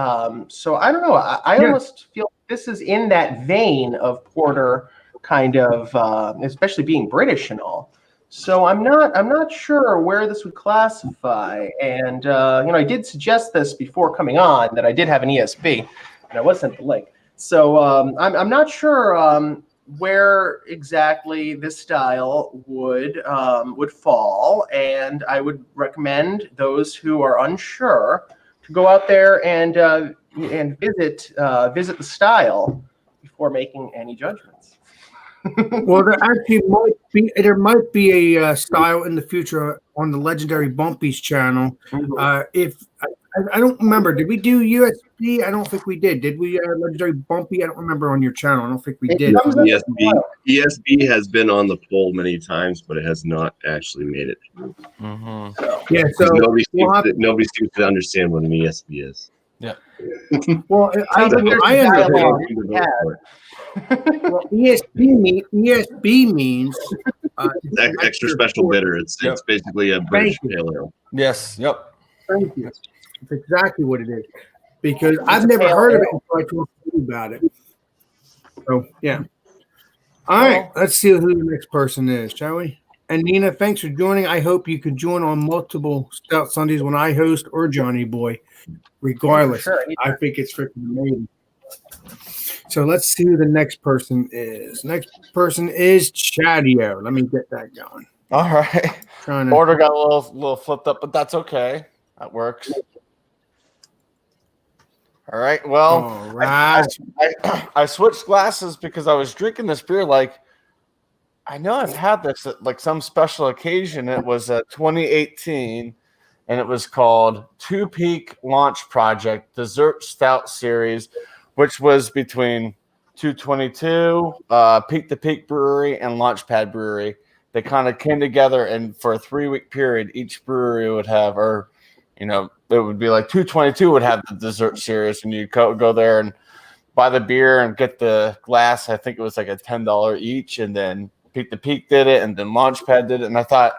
Speaker 6: so I don't know. I almost feel this is in that vein of porter, kind of, especially being British and all. So I'm not sure where this would classify. And I did suggest this before coming on that I did have an ESB, and I was sent the link. So I'm not sure where exactly this style would fall, and I would recommend those who are unsure to go out there and visit the style before making any judgments.
Speaker 1: Well, there might be a style in the future on the legendary Bumpy's channel. If I don't remember, did we do USB? I don't think we did. Did we legendary Bumpy? I don't remember on your channel. I don't think we did.
Speaker 2: ESB has been on the poll many times, but it has not actually made it.
Speaker 5: Mm-hmm.
Speaker 1: Yeah, so
Speaker 2: nobody seems to understand what an ESB is.
Speaker 5: Yeah.
Speaker 1: Well, I understand. Well, ESB means
Speaker 2: extra special bitter. It's basically a British pale ale.
Speaker 5: Yes. Yep.
Speaker 1: Thank you. That's exactly what it is. Because I've never heard of it until I told you about it. So yeah. All right, let's see who the next person is, shall we? And Nina, thanks for joining. I hope you can join on multiple Stout Sundays when I host or Johnny Boy. Regardless,
Speaker 6: Sure.
Speaker 1: I think it's freaking amazing. So let's see who the next person is. Next person is Chadio. Let me get that going.
Speaker 5: All right. Order got a little flipped up, but that's okay. That works. All right. Well,
Speaker 1: all right.
Speaker 5: I switched glasses because I was drinking this beer. I know I've had this at some special occasion. It was 2018, and it was called Two Peak Launch Project Dessert Stout Series, which was between 222, Peak to Peak Brewery, and Launchpad Brewery. They kind of came together, and for a 3-week period, each brewery would have, it would be like 222 would have the dessert series, and you go there and buy the beer and get the glass. I think it was like a $10 each, and then Peak to Peak did it, and then Launchpad did it. And I thought,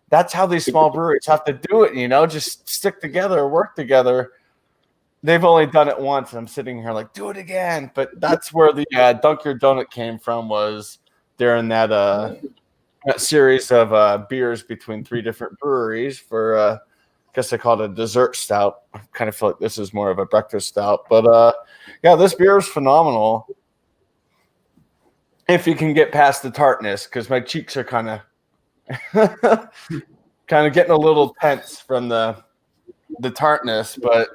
Speaker 5: that's how these small breweries have to do it, just stick together, work together. They've only done it once, and I'm sitting here do it again. But that's where the Dunk Your Donut came from, was during that a series of beers between 3 different breweries for, I guess they call it a dessert stout. I kind of feel like this is more of a breakfast stout. But, yeah, this beer is phenomenal. If you can get past the tartness, because my cheeks are kind of getting a little tense from the tartness, but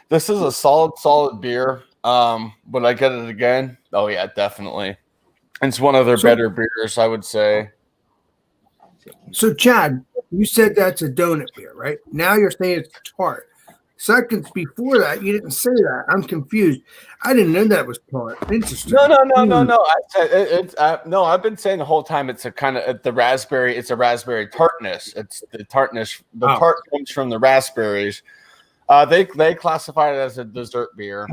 Speaker 5: this is a solid beer. Would I get it again? Oh yeah, definitely. It's one of their better beers, I would say.
Speaker 1: So Chad, you said that's a donut beer, right? Now you're saying it's tart. Seconds before that, you didn't say that. I'm confused. I didn't know that was tart. Interesting.
Speaker 5: No. I said it's no. I've been saying the whole time it's a kind of the raspberry. It's a raspberry tartness. It's the tartness. The tart comes from the raspberries. They classify it as a dessert beer,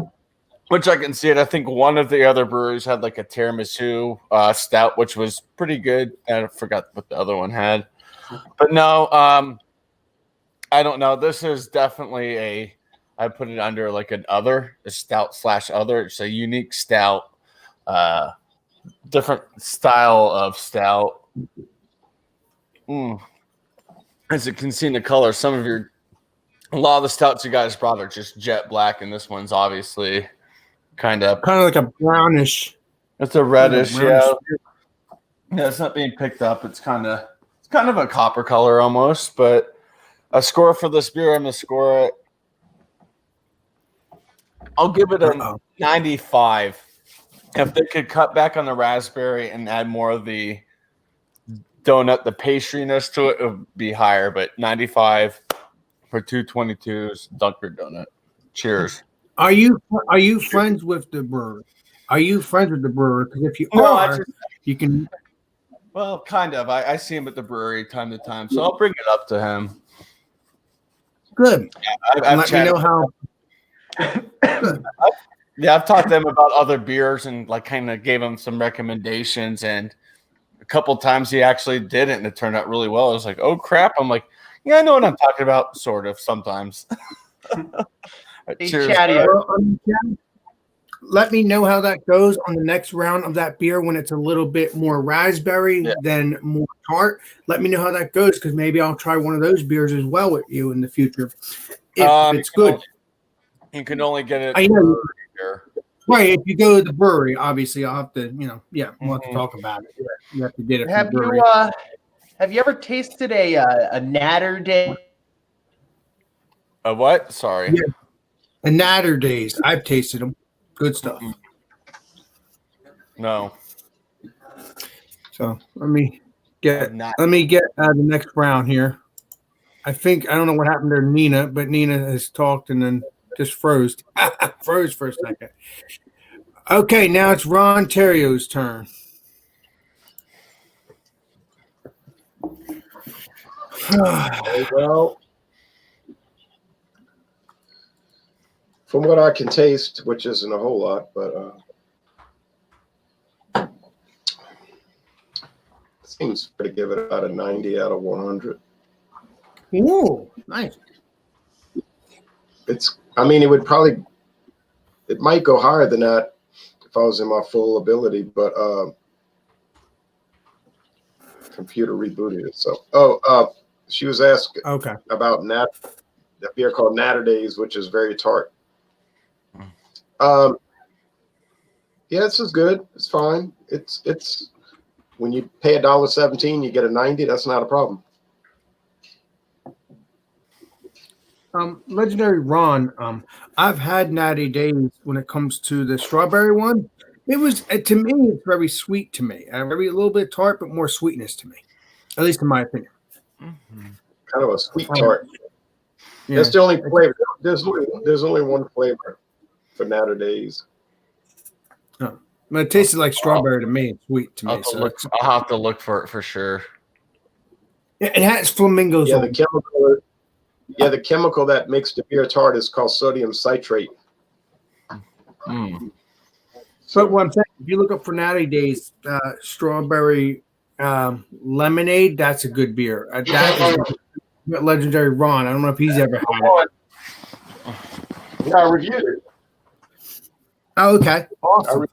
Speaker 5: which I can see it. I think one of the other breweries had like a tiramisu stout, which was pretty good. I forgot what the other one had, but no. I don't know. This is definitely I put it under like a stout / other. It's a unique stout, different style of stout. As you can see in the color, a lot of the stouts you guys brought are just jet black, and this one's obviously kind of
Speaker 1: like a brownish.
Speaker 5: It's a reddish, yeah. Yeah, it's not being picked up. It's kind of a copper color almost, but. A score for this beer, I'm going to score it. I'll give it a 95. If they could cut back on the raspberry and add more of the donut, the pastriness to it, it would be higher. But 95 for 222's Dunker Donut. Cheers.
Speaker 1: Are you friends with the brewer? Are you friends with the brewer? Because if you are, you can.
Speaker 5: Well, kind of. I see him at the brewery time to time, so I'll bring it up to him.
Speaker 1: Good.
Speaker 5: I've
Speaker 1: let me know how.
Speaker 5: Yeah, I've talked to them about other beers and like kind of gave him some recommendations. And a couple times he actually did it, and it turned out really well. I was like, "Oh crap!" I'm like, "Yeah, I know what I'm talking about." Sort of sometimes. Cheers.
Speaker 1: Let me know how that goes on the next round of that beer when it's a little bit more raspberry than more tart. Let me know how that goes because maybe I'll try one of those beers as well with you in the future if it's good.
Speaker 5: You can only get it.
Speaker 1: I know. Right. If you go to the brewery, obviously I'll have to, we'll have to talk about it. You have to get it.
Speaker 6: Have you ever tasted a Natter Day?
Speaker 5: A what? Sorry.
Speaker 1: Yeah. A Natter Days. I've tasted them. Good stuff.
Speaker 5: No.
Speaker 1: So let me get the next round here. I don't know what happened to Nina, but Nina has talked and then just froze. Froze for a second. Okay, now it's Ron Terrio's turn.
Speaker 3: Well, from what I can taste, which isn't a whole lot, but seems to give it about a 90 out of 100.
Speaker 1: Ooh, nice.
Speaker 3: It might go higher than that if I was in my full ability, but computer rebooted it. So, she was asking about the beer called Natter Days, which is very tart. Yeah, this is good. It's fine. It's when you pay $1.17, you get a 90. That's not a problem.
Speaker 1: Legendary Ron, I've had Natty Days when it comes to the strawberry one. It was, to me, it's very sweet to me. A little bit tart, but more sweetness to me, at least in my opinion.
Speaker 3: Mm-hmm. Kind of a sweet tart. Yeah. That's the only flavor. There's only one flavor for Natter Days.
Speaker 1: Oh. But it tasted like strawberry to me. It's sweet to me.
Speaker 5: I'll have to look for it for sure.
Speaker 1: It has flamingos.
Speaker 3: Yeah, the chemical that makes the beer tart is called sodium citrate.
Speaker 1: But what I'm saying, if you look up for Natty Days, strawberry lemonade, that's a good beer. That is Legendary Ron. I don't know if he's ever had it.
Speaker 3: Yeah, I reviewed it.
Speaker 1: Oh, okay. Awesome.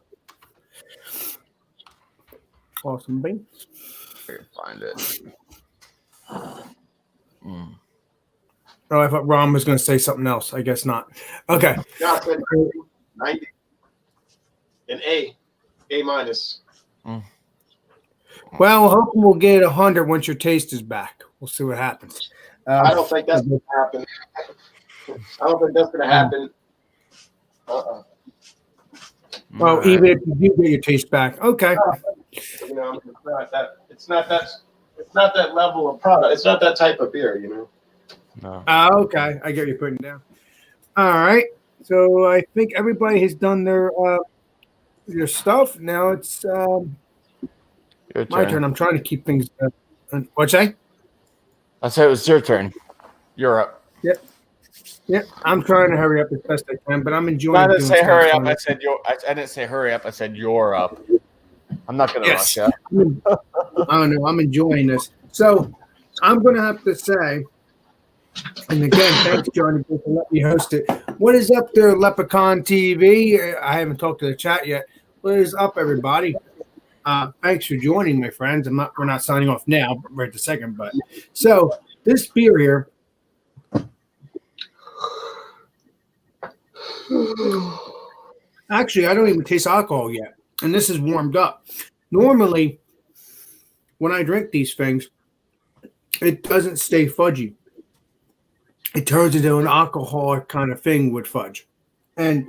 Speaker 1: Awesome beans.
Speaker 5: I can find it.
Speaker 1: Oh, I thought Ron was going to say something else. I guess not. Okay.
Speaker 3: No, I said 90. An A minus.
Speaker 1: Well, hoping we'll get 100 once your taste is back. We'll see what happens.
Speaker 3: I don't think that's going to happen. I don't think that's going to happen.
Speaker 1: Well,
Speaker 5: Right.
Speaker 1: even if you do get your taste back, okay.
Speaker 3: You know, it's not that level of product. It's not that type of beer, you know.
Speaker 5: No.
Speaker 1: Okay, I get what you're putting down. All right, so I think everybody has done their stuff. Now it's
Speaker 5: Your
Speaker 1: my
Speaker 5: turn.
Speaker 1: turn. I'm trying to keep things. What's that?
Speaker 5: I said it was your turn. You're up.
Speaker 1: Yep, I'm trying to hurry up as best I can, but I'm enjoying.
Speaker 5: I didn't
Speaker 1: doing
Speaker 5: say
Speaker 1: stuff
Speaker 5: hurry up.
Speaker 1: on
Speaker 5: I
Speaker 1: it.
Speaker 5: said I didn't say hurry up. I said you're up. I'm not gonna
Speaker 1: Yes.
Speaker 5: rush you.
Speaker 1: I don't know. I'm enjoying this. So I'm going to have to say, and again, thanks, Johnny, for letting me host it. What is up there, Leprechaun TV? I haven't talked to the chat yet. What is up, everybody? Thanks for joining, my friends. We're not signing off now, right this second. But so this beer here. Actually, I don't even taste alcohol yet, and this is warmed up. Normally, when I drink these things, it doesn't stay fudgy. It turns into an alcoholic kind of thing with fudge. And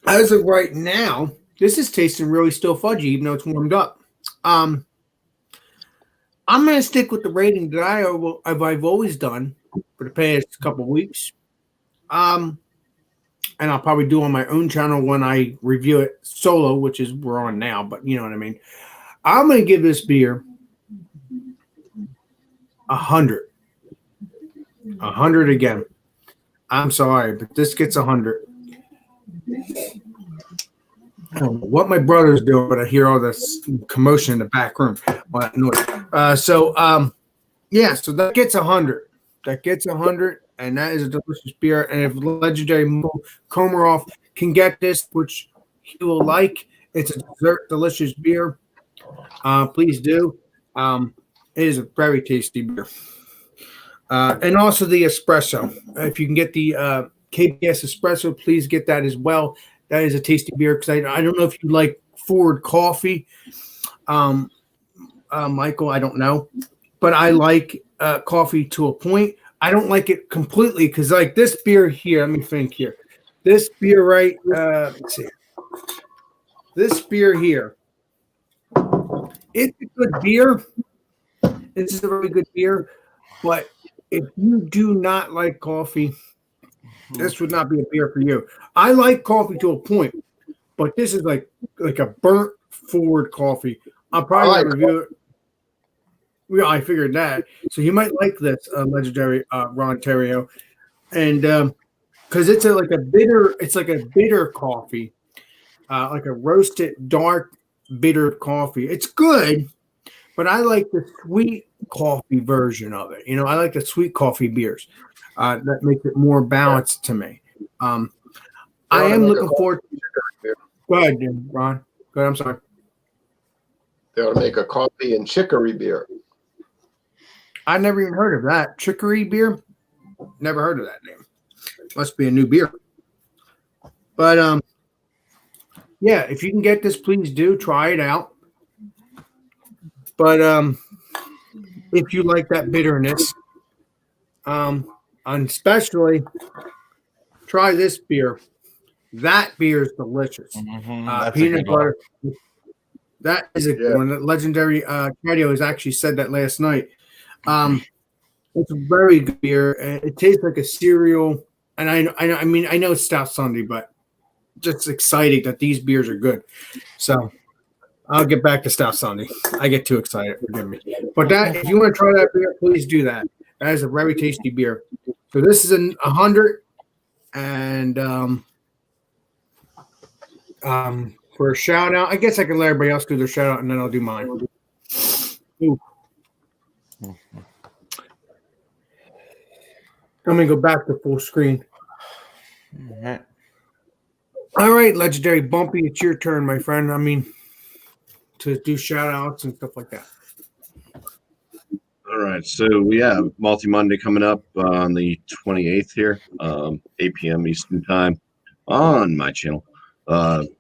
Speaker 1: as of right now, this is tasting really still fudgy, even though it's warmed up. I'm going to stick with the rating that I've always done for the past couple of weeks. And I'll probably do on my own channel when I review it solo, which is we're on now, but you know what I mean. I'm going to give this beer 100. 100 again. I'm sorry, but this gets 100. I don't know what my brother's doing, but I hear all this commotion in the back room. All that noise. So that gets 100. That gets 100, and that is a delicious beer. And if legendary Komarov can get this, which he will like, it's a dessert delicious beer. Please do. It is a very tasty beer. And also the espresso. If you can get the KBS espresso, please get that as well. That is a tasty beer because I don't know if you like forward coffee, Michael. I don't know, but I like coffee to a point. I don't like it completely because like this beer here. Let me think here. This beer right. Let's see. This beer here. It's a good beer. This is a really good beer, but if you do not like coffee, this would not be a beer for you. I like coffee to a point, but this is like a burnt forward coffee. I'll probably review it. Yeah, I figured that. So you might like this legendary Ron Terrio, and because it's like a bitter coffee, like a roasted dark bitter coffee. It's good, but I like the sweet coffee version of it. You know, I like the sweet coffee beers. That makes it more balanced to me. I am looking forward to. Go ahead, Ron. Go ahead. I'm sorry.
Speaker 3: They ought to make a coffee and chicory beer.
Speaker 1: I never even heard of that. Chicory beer? Never heard of that name. Must be a new beer. But yeah, if you can get this, please do try it out. But if you like that bitterness, and especially try this beer. That beer is delicious. Peanut butter. That is a good one. Legendary Cadio has actually said that last night. It's a very good beer. It tastes like a cereal. And I mean, I know it's Stout Sunday, but just exciting that these beers are good. So I'll get back to Stout Sunday. I get too excited. Forgive me. But that, if you want to try that beer, please do that. That is a very tasty beer. So this is 100, and for a shout out, I guess I can let everybody else do their shout out, and then I'll do mine. Ooh. Let me go back to full screen. All right, legendary Bumpy, it's your turn, my friend. I mean, to do shout outs and stuff like that.
Speaker 2: All right, so we have Multi Monday coming up on the 28th here, 8 p.m. Eastern Time on my channel.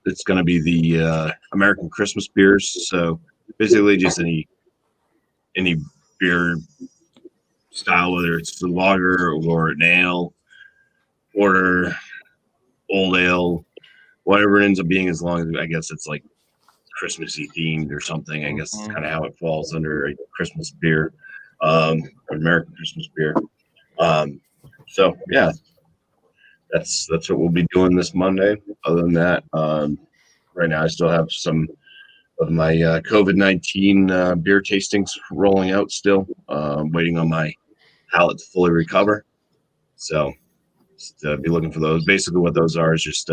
Speaker 2: It's going to be the American Christmas beers. So basically, just any beer style, whether it's the lager or an ale or old ale, whatever it ends up being, as long as I guess it's like Christmassy themed or something. I guess it's kind of how it falls under a Christmas beer, American Christmas beer. So yeah, that's what we'll be doing this Monday. Other than that, right now I still have some of my COVID-19 beer tastings rolling out still, waiting on my palate to fully recover. So just be looking for those. Basically what those are is just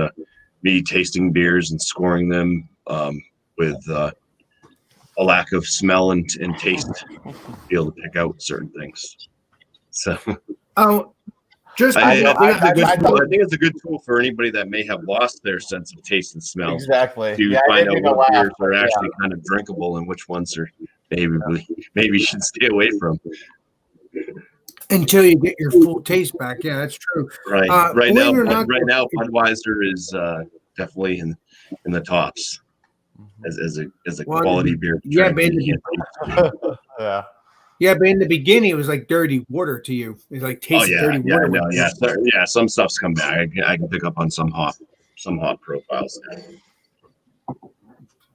Speaker 2: me tasting beers and scoring them with a lack of smell and taste to be able to pick out certain things. So
Speaker 1: Just
Speaker 2: I think
Speaker 5: I
Speaker 2: it's a good tool for anybody that may have lost their sense of taste and smell.
Speaker 5: Exactly.
Speaker 2: To find out what beers are actually kind of drinkable and which ones are maybe you should stay away from.
Speaker 1: until you get your full taste back. Yeah, that's true.
Speaker 2: Right. Right
Speaker 1: believe
Speaker 2: now,
Speaker 1: it or not,
Speaker 2: Budweiser is definitely in the tops as a
Speaker 1: Well,
Speaker 2: quality beer.
Speaker 1: yeah,
Speaker 2: drink.
Speaker 5: Yeah.
Speaker 1: Yeah, but in the beginning, it was like dirty water to you. It's like tasted dirty water.
Speaker 2: No, yeah. So, yeah, some stuff's come back. I can pick up on some hop profiles.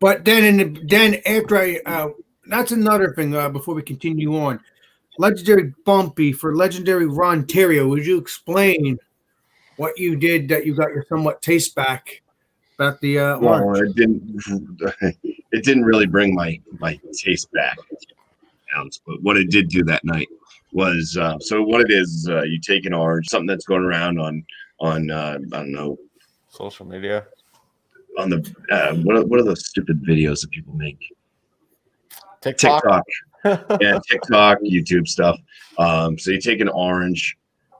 Speaker 1: But then after I, that's another thing. Before we continue on, Legendary Bumpy for Legendary Rontario. Would you explain what you did that you got your somewhat taste back about the
Speaker 2: Well,
Speaker 1: orange?
Speaker 2: it didn't really bring my taste back. But what it did do that night was so what it is you take an orange, something that's going around on I don't know,
Speaker 5: Social media.
Speaker 2: on the what are those stupid videos that people make?
Speaker 5: TikTok.
Speaker 2: Yeah, TikTok, YouTube stuff. So you take an orange,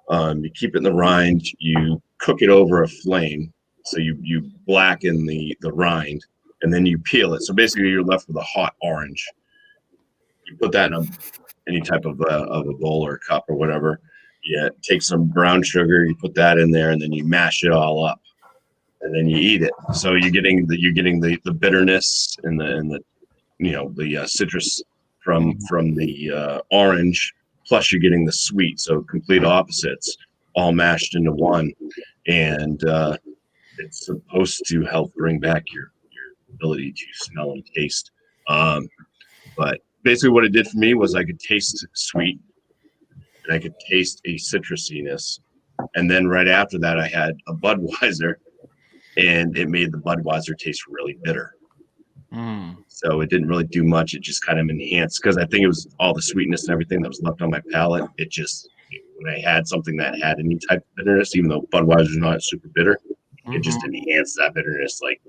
Speaker 2: you keep it in the rind, you cook it over a flame, so you blacken the rind, and then you peel it. So basically, you're left with a hot orange. You put that in any type of a bowl or a cup or whatever. You take some brown sugar, you put that in there, and then you mash it all up, and then you eat it. So you're getting the bitterness and the citrus from the orange, plus you're getting the sweet. So complete opposites all mashed into one, and it's supposed to help bring back your ability to smell and taste. But basically what it did for me was I could taste sweet and I could taste a citrusiness. And then right after that, I had a Budweiser, and it made the Budweiser taste really bitter. So it didn't really do much. It just kind of enhanced, because I think it was all the sweetness and everything that was left on my palate. It just, when I had something that had any type of bitterness, even though Budweiser is not super bitter, it just enhanced that bitterness like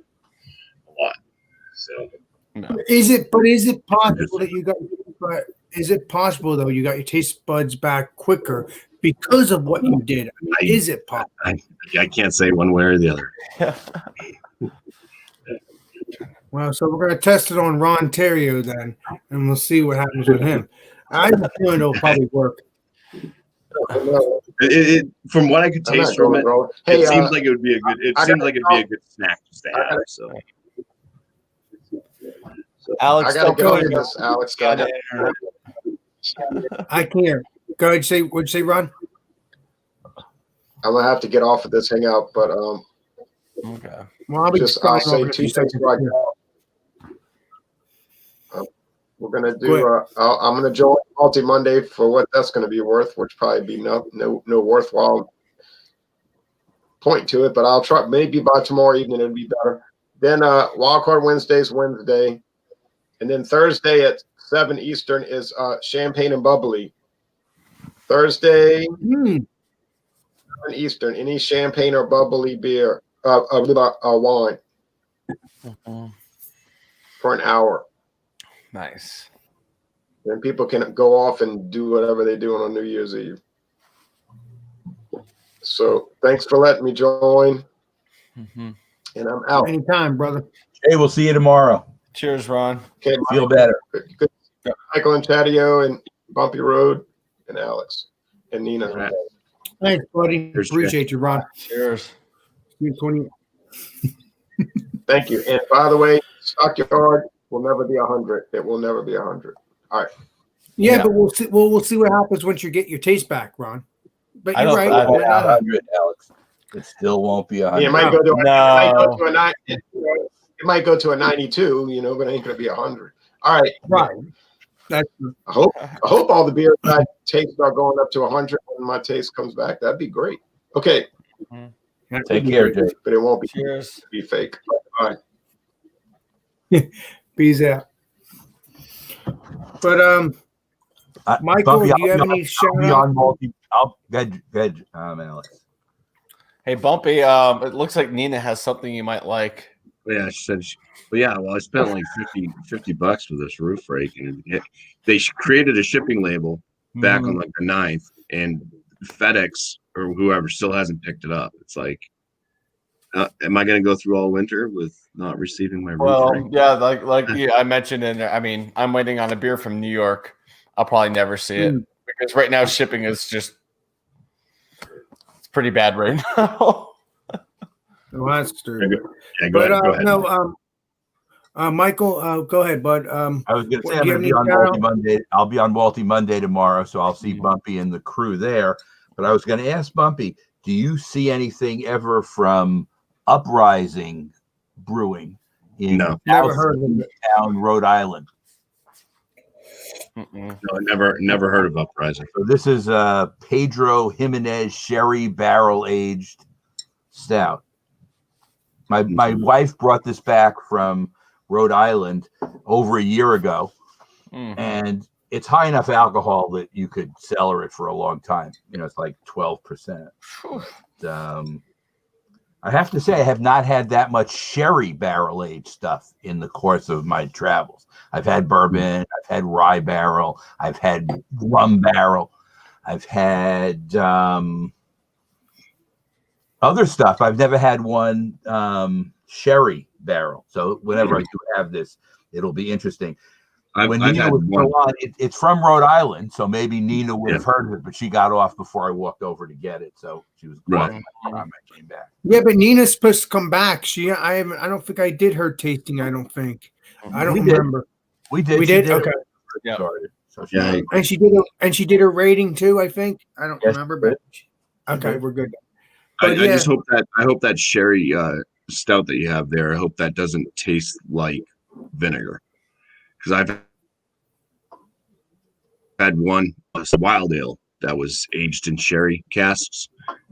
Speaker 2: a lot. So.
Speaker 1: No. Is it possible that you got? Is it possible though you got your taste buds back quicker because of what you did? I mean, is it possible?
Speaker 2: I can't say one way or the other.
Speaker 1: Well, so we're gonna test it on Ron Terrio then, and we'll see what happens with him. I have a feeling it'll probably work.
Speaker 2: From what I could taste from it, it seems like it would be a good. It seems like it'd be a good snack just to have. So.
Speaker 3: I
Speaker 5: Alex,
Speaker 3: gotta go into this. Alex, got it.
Speaker 1: I can't. Go ahead. Say what'd you say, Ron?
Speaker 3: I'm gonna have to get off of this hangout, but
Speaker 5: okay.
Speaker 1: Well,
Speaker 3: I'll say 2 things. We're gonna do. I'm gonna join Multi Monday for what that's gonna be worth, which probably be no worthwhile point to it, but I'll try. Maybe by tomorrow evening it'll be better. Then Wildcard Wednesday's Wednesday. And then Thursday at 7 Eastern is champagne and bubbly. Thursday, 7 Eastern, any champagne or bubbly beer, wine for an hour.
Speaker 5: Nice.
Speaker 3: Then people can go off and do whatever they're doing on New Year's Eve. So thanks for letting me join. And I'm out.
Speaker 1: Anytime, brother.
Speaker 4: Hey, we'll see you tomorrow.
Speaker 5: Cheers, Ron.
Speaker 3: Okay,
Speaker 4: Feel better.
Speaker 3: good. Michael and Taddeo and Bumpy Road and Alex and Nina.
Speaker 2: All right.
Speaker 1: Thanks, buddy.
Speaker 2: Cheers,
Speaker 1: Appreciate you, Ron.
Speaker 5: Cheers.
Speaker 1: You 20.
Speaker 3: Thank you. And by the way, Stockyard will never be 100. It will never be 100. All right.
Speaker 1: Yeah,
Speaker 5: Yeah.
Speaker 1: but we'll see. We'll see what happens once you get your taste back, Ron. But
Speaker 5: I
Speaker 1: you're
Speaker 5: don't-
Speaker 1: right.
Speaker 5: I-
Speaker 1: we're not-
Speaker 4: 100, Alex. It still won't be 100.
Speaker 3: It might go to
Speaker 5: No.
Speaker 3: a 9. It might go to a 92, but it ain't going to be 100. All right.
Speaker 1: right. That's
Speaker 3: I hope all the beers I taste are going up to 100 when my taste comes back. That'd be great. Okay,
Speaker 4: Take care, Jake.
Speaker 3: but it won't
Speaker 5: Cheers.
Speaker 3: be fake. All right.
Speaker 1: peace out. But Michael, do you have any shout
Speaker 4: I'll veg, Alex.
Speaker 5: Hey, Bumpy. It looks like Nina has something you might like.
Speaker 2: Yeah, she said. Well, I spent like $50 for this roof rake, and they created a shipping label back on like the 9th, and FedEx or whoever still hasn't picked it up. It's like, am I going to go through all winter with not receiving my roof
Speaker 5: Well,
Speaker 2: rake?
Speaker 5: yeah, like I mentioned in there. I mean, I'm waiting on a beer from New York. I'll probably never see it because right now shipping is just it's pretty bad right now.
Speaker 1: well, that's true.
Speaker 2: Yeah, go ahead. Go ahead.
Speaker 1: No, Michael, go ahead, bud.
Speaker 4: I was going to say
Speaker 1: do
Speaker 4: I'm
Speaker 1: you
Speaker 4: going to
Speaker 1: have
Speaker 4: be on
Speaker 1: any shout
Speaker 4: Walty Monday. I'll be on Walty Monday tomorrow, so I'll see Bumpy and the crew there. But I was going to ask Bumpy, do you see anything ever from Uprising Brewing in
Speaker 2: No.
Speaker 1: Never heard of it.
Speaker 4: Town, Rhode Island?
Speaker 2: No, never heard of Uprising.
Speaker 4: So this is Pedro Jimenez Sherry Barrel Aged Stout. My wife brought this back from Rhode Island over a year ago, and it's high enough alcohol that you could cellar it for a long time. It's like 12%. I have to say, I have not had that much sherry barrel aged stuff in the course of my travels. I've had bourbon, I've had rye barrel, I've had rum barrel, I've had other stuff. I've never had one sherry barrel. So whenever I do have this, it'll be interesting. When Nina was still on, it's from Rhode Island, so maybe Nina would have heard of it, but she got off before I walked over to get it. So she was gone by the time I came back.
Speaker 1: Yeah, but Nina's supposed to come back. I don't think I did her tasting. I don't think. I don't remember.
Speaker 4: We did.
Speaker 1: We did. Okay.
Speaker 5: Yeah.
Speaker 4: So
Speaker 1: And she did her rating too. I think. I don't remember, but okay, we're good.
Speaker 2: I just hope that sherry stout that you have there, I hope that doesn't taste like vinegar, because I've had one wild ale that was aged in sherry casks,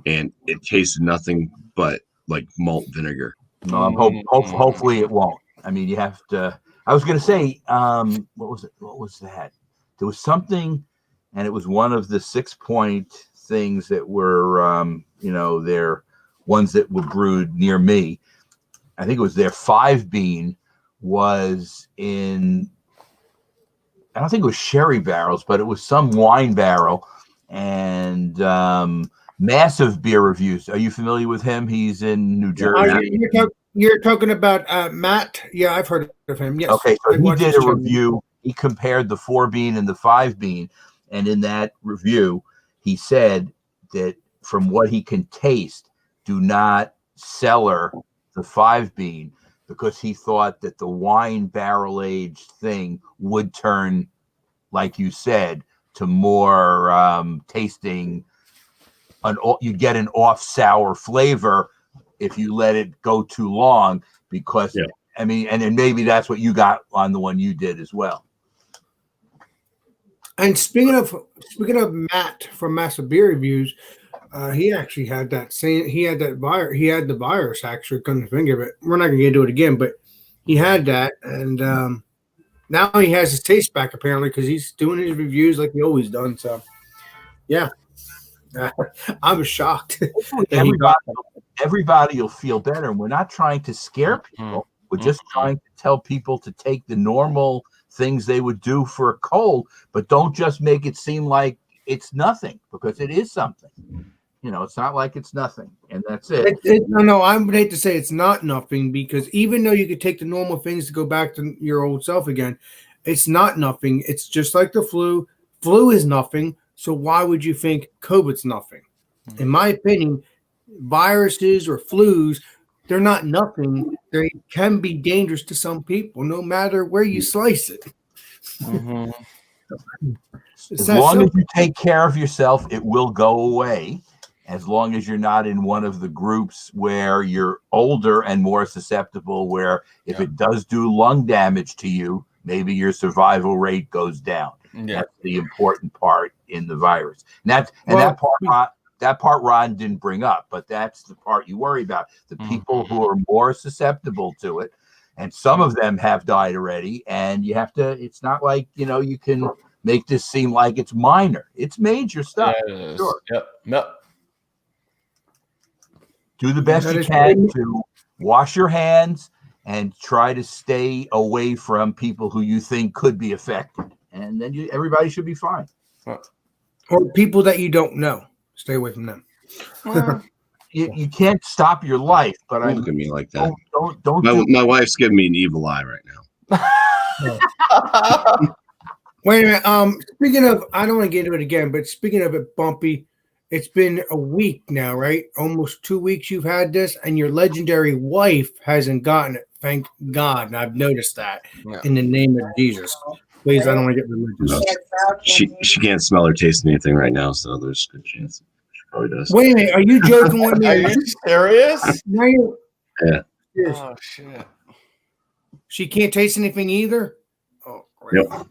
Speaker 2: and it tasted nothing but like malt vinegar.
Speaker 4: No, hopefully it won't. I mean, you have to. I was going to say, what was it? What was that? There was something, and it was one of the 6-point things that were, they're ones that were brewed near me. I think it was their 5-bean was in. I don't think it was sherry barrels, but it was some wine barrel, and Massive Beer Reviews. Are you familiar with him? He's in New Jersey.
Speaker 1: You're talking about Matt. Yeah, I've heard of him. Yes.
Speaker 4: Okay, so he did a review. He compared the 4-bean and the 5-bean, and in that review, he said that from what he can taste, do not cellar the 5-bean, because he thought that the wine barrel aged thing would turn, like you said, to more tasting. You'd get an off sour flavor if you let it go too long, because I mean, and then maybe that's what you got on the one you did as well.
Speaker 1: And speaking of Matt from Massive Beer Reviews, he actually had that same. He had that virus. He had the virus. Actually, couldn't think of it. We're not going to get into it again, but he had that, and now he has his taste back apparently because he's doing his reviews like he always done. So, yeah, I was shocked.
Speaker 4: Everybody will feel better. And we're not trying to scare people. We're just trying to tell people to take the normal things they would do for a cold, but don't just make it seem like it's nothing, because it is something. It's not like it's nothing, and that's it.
Speaker 1: No, I would hate to say it's not nothing, because even though you could take the normal things to go back to your old self again, it's not nothing. It's just like the flu. Flu is nothing. So why would you think COVID's nothing? In my opinion, viruses or flus, they're not nothing. They can be dangerous to some people, no matter where you slice it.
Speaker 5: Mm-hmm.
Speaker 4: As long as you take care of yourself, it will go away. As long as you're not in one of the groups where you're older and more susceptible, where if it does do lung damage to you, maybe your survival rate goes down.
Speaker 5: Yeah.
Speaker 4: That's the important part in the virus. And that part Ron didn't bring up, but that's the part you worry about. The people who are more susceptible to it, and some of them have died already, and you have to, it's not like, you can make this seem like it's minor. It's major stuff.
Speaker 5: Yeah, it is.
Speaker 4: Sure.
Speaker 5: Yep.
Speaker 4: Do the best you can to wash your hands and try to stay away from people who you think could be affected. And then everybody should be fine.
Speaker 1: Or people that you don't know. Stay away from them.
Speaker 5: Well,
Speaker 4: you can't stop your life, but
Speaker 2: Don't look at me like that.
Speaker 4: Don't
Speaker 2: My wife's giving me an evil eye right now.
Speaker 1: Wait a minute. Speaking of, I don't want to get into it again, but speaking of it, Bumpy, it's been a week now, right? Almost 2 weeks you've had this, and your legendary wife hasn't gotten it. Thank God. And I've noticed that. In the name of Jesus. Please, I don't want to get religious.
Speaker 2: No. She can't smell or taste anything right now, so there's a good chance she probably does.
Speaker 1: Wait a minute. Are you joking with me?
Speaker 5: Are you serious?
Speaker 2: Yeah.
Speaker 5: Oh, shit.
Speaker 1: She can't taste anything either? Oh, great.
Speaker 2: Yep.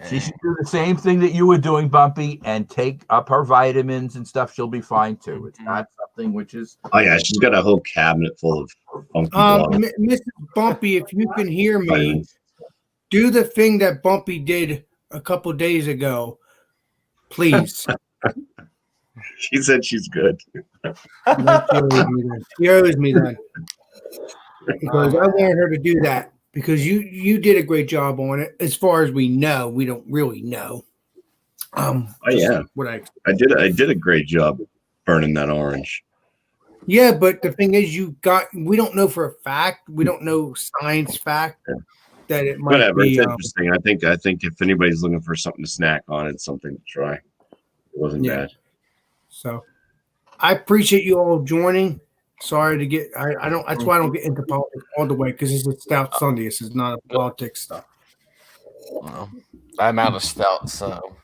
Speaker 4: She should do the same thing that you were doing, Bumpy, and take up her vitamins and stuff. She'll be fine too. It's not something which is.
Speaker 2: Oh yeah, she's got a whole cabinet full of funky blobs.
Speaker 1: Mrs. Bumpy, if you can hear me, do the thing that Bumpy did a couple days ago, please.
Speaker 2: She said she's good.
Speaker 1: She owes me that. Because I want her to do that. Because you did a great job on it. As far as we know, we don't really know.
Speaker 2: Oh yeah,
Speaker 1: what
Speaker 2: I did a great job burning that orange.
Speaker 1: Yeah, but the thing is, we don't know for a fact. We don't know science fact that it might
Speaker 2: Whatever.
Speaker 1: be.
Speaker 2: It's interesting. I think if anybody's looking for something to snack on, it's something to try. It wasn't bad.
Speaker 1: So I appreciate you all joining. Sorry to get. I don't. That's why I don't get into politics all the way, because this is Stout Sunday. This is not a politics stuff.
Speaker 5: Well, I'm out of stout, so.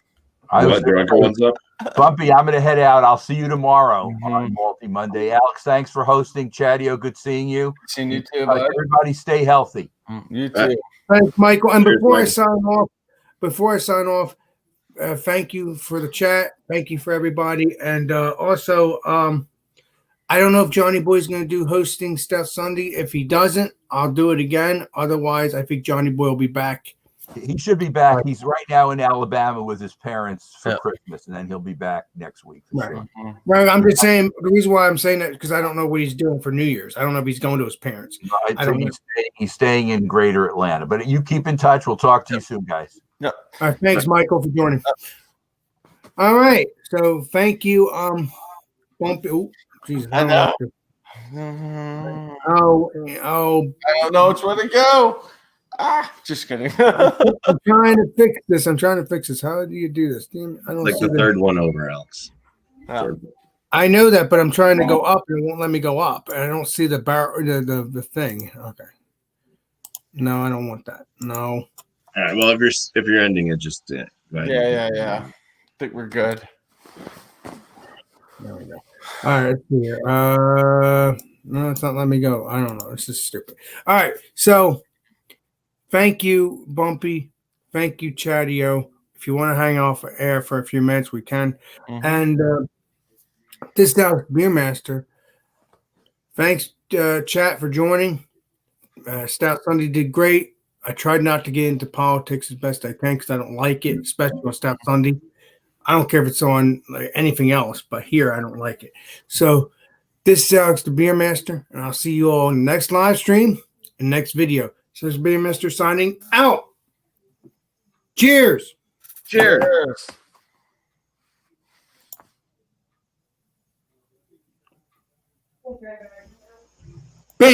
Speaker 2: One's up.
Speaker 4: Bumpy, I'm going to head out. I'll see you tomorrow on Multi Monday. Alex, thanks for hosting. Chadio, good seeing you.
Speaker 5: Seeing you too, bud.
Speaker 4: Everybody stay healthy.
Speaker 5: You too.
Speaker 1: Thanks, Michael. And
Speaker 2: Cheers,
Speaker 1: before I sign off, thank you for the chat. Thank you for everybody. And also, I don't know if Johnny Boy's going to do hosting Stout Sunday. If he doesn't, I'll do it again. Otherwise, I think Johnny Boy will be back.
Speaker 4: He should be back. He's right now in Alabama with his parents for Christmas, and then he'll be back next week.
Speaker 1: Right. Right. I'm just saying, the reason why I'm saying that is because I don't know what he's doing for New Year's. I don't know if he's going to his parents.
Speaker 4: No, I think he's staying in Greater Atlanta. But you keep in touch. We'll talk to you soon, guys.
Speaker 5: Yep.
Speaker 1: All right. Thanks, Michael, for joining. All right. So thank you. Bumpy. Oh, Jesus.
Speaker 5: I know.
Speaker 1: Oh.
Speaker 5: I don't know which way to go. Just kidding.
Speaker 1: I'm trying to fix this. How do you do this? I don't
Speaker 2: Like
Speaker 1: see
Speaker 2: the third one over, Alex.
Speaker 1: I know that, but I'm trying to go up and it won't let me go up. And I don't see the bar, the thing. Okay. No, I don't want that. No.
Speaker 2: All right. Well, if you're ending it, just go ahead.
Speaker 5: Yeah. I think we're good.
Speaker 1: There we go. All right. Let's see here. No, it's not letting me go. I don't know. This is stupid. All right. So thank you, Bumpy. Thank you, Chadio. If you want to hang off air for a few minutes, we can. And this is Alex Beermaster. Thanks, chat, for joining. Stout Sunday did great. I tried not to get into politics as best I can because I don't like it, especially on Stout Sunday. I don't care if it's on anything else, but here I don't like it. So this is Alex the Beermaster, and I'll see you all in the next live stream and next video. So this is Beermaster signing out. Cheers.
Speaker 5: Cheers.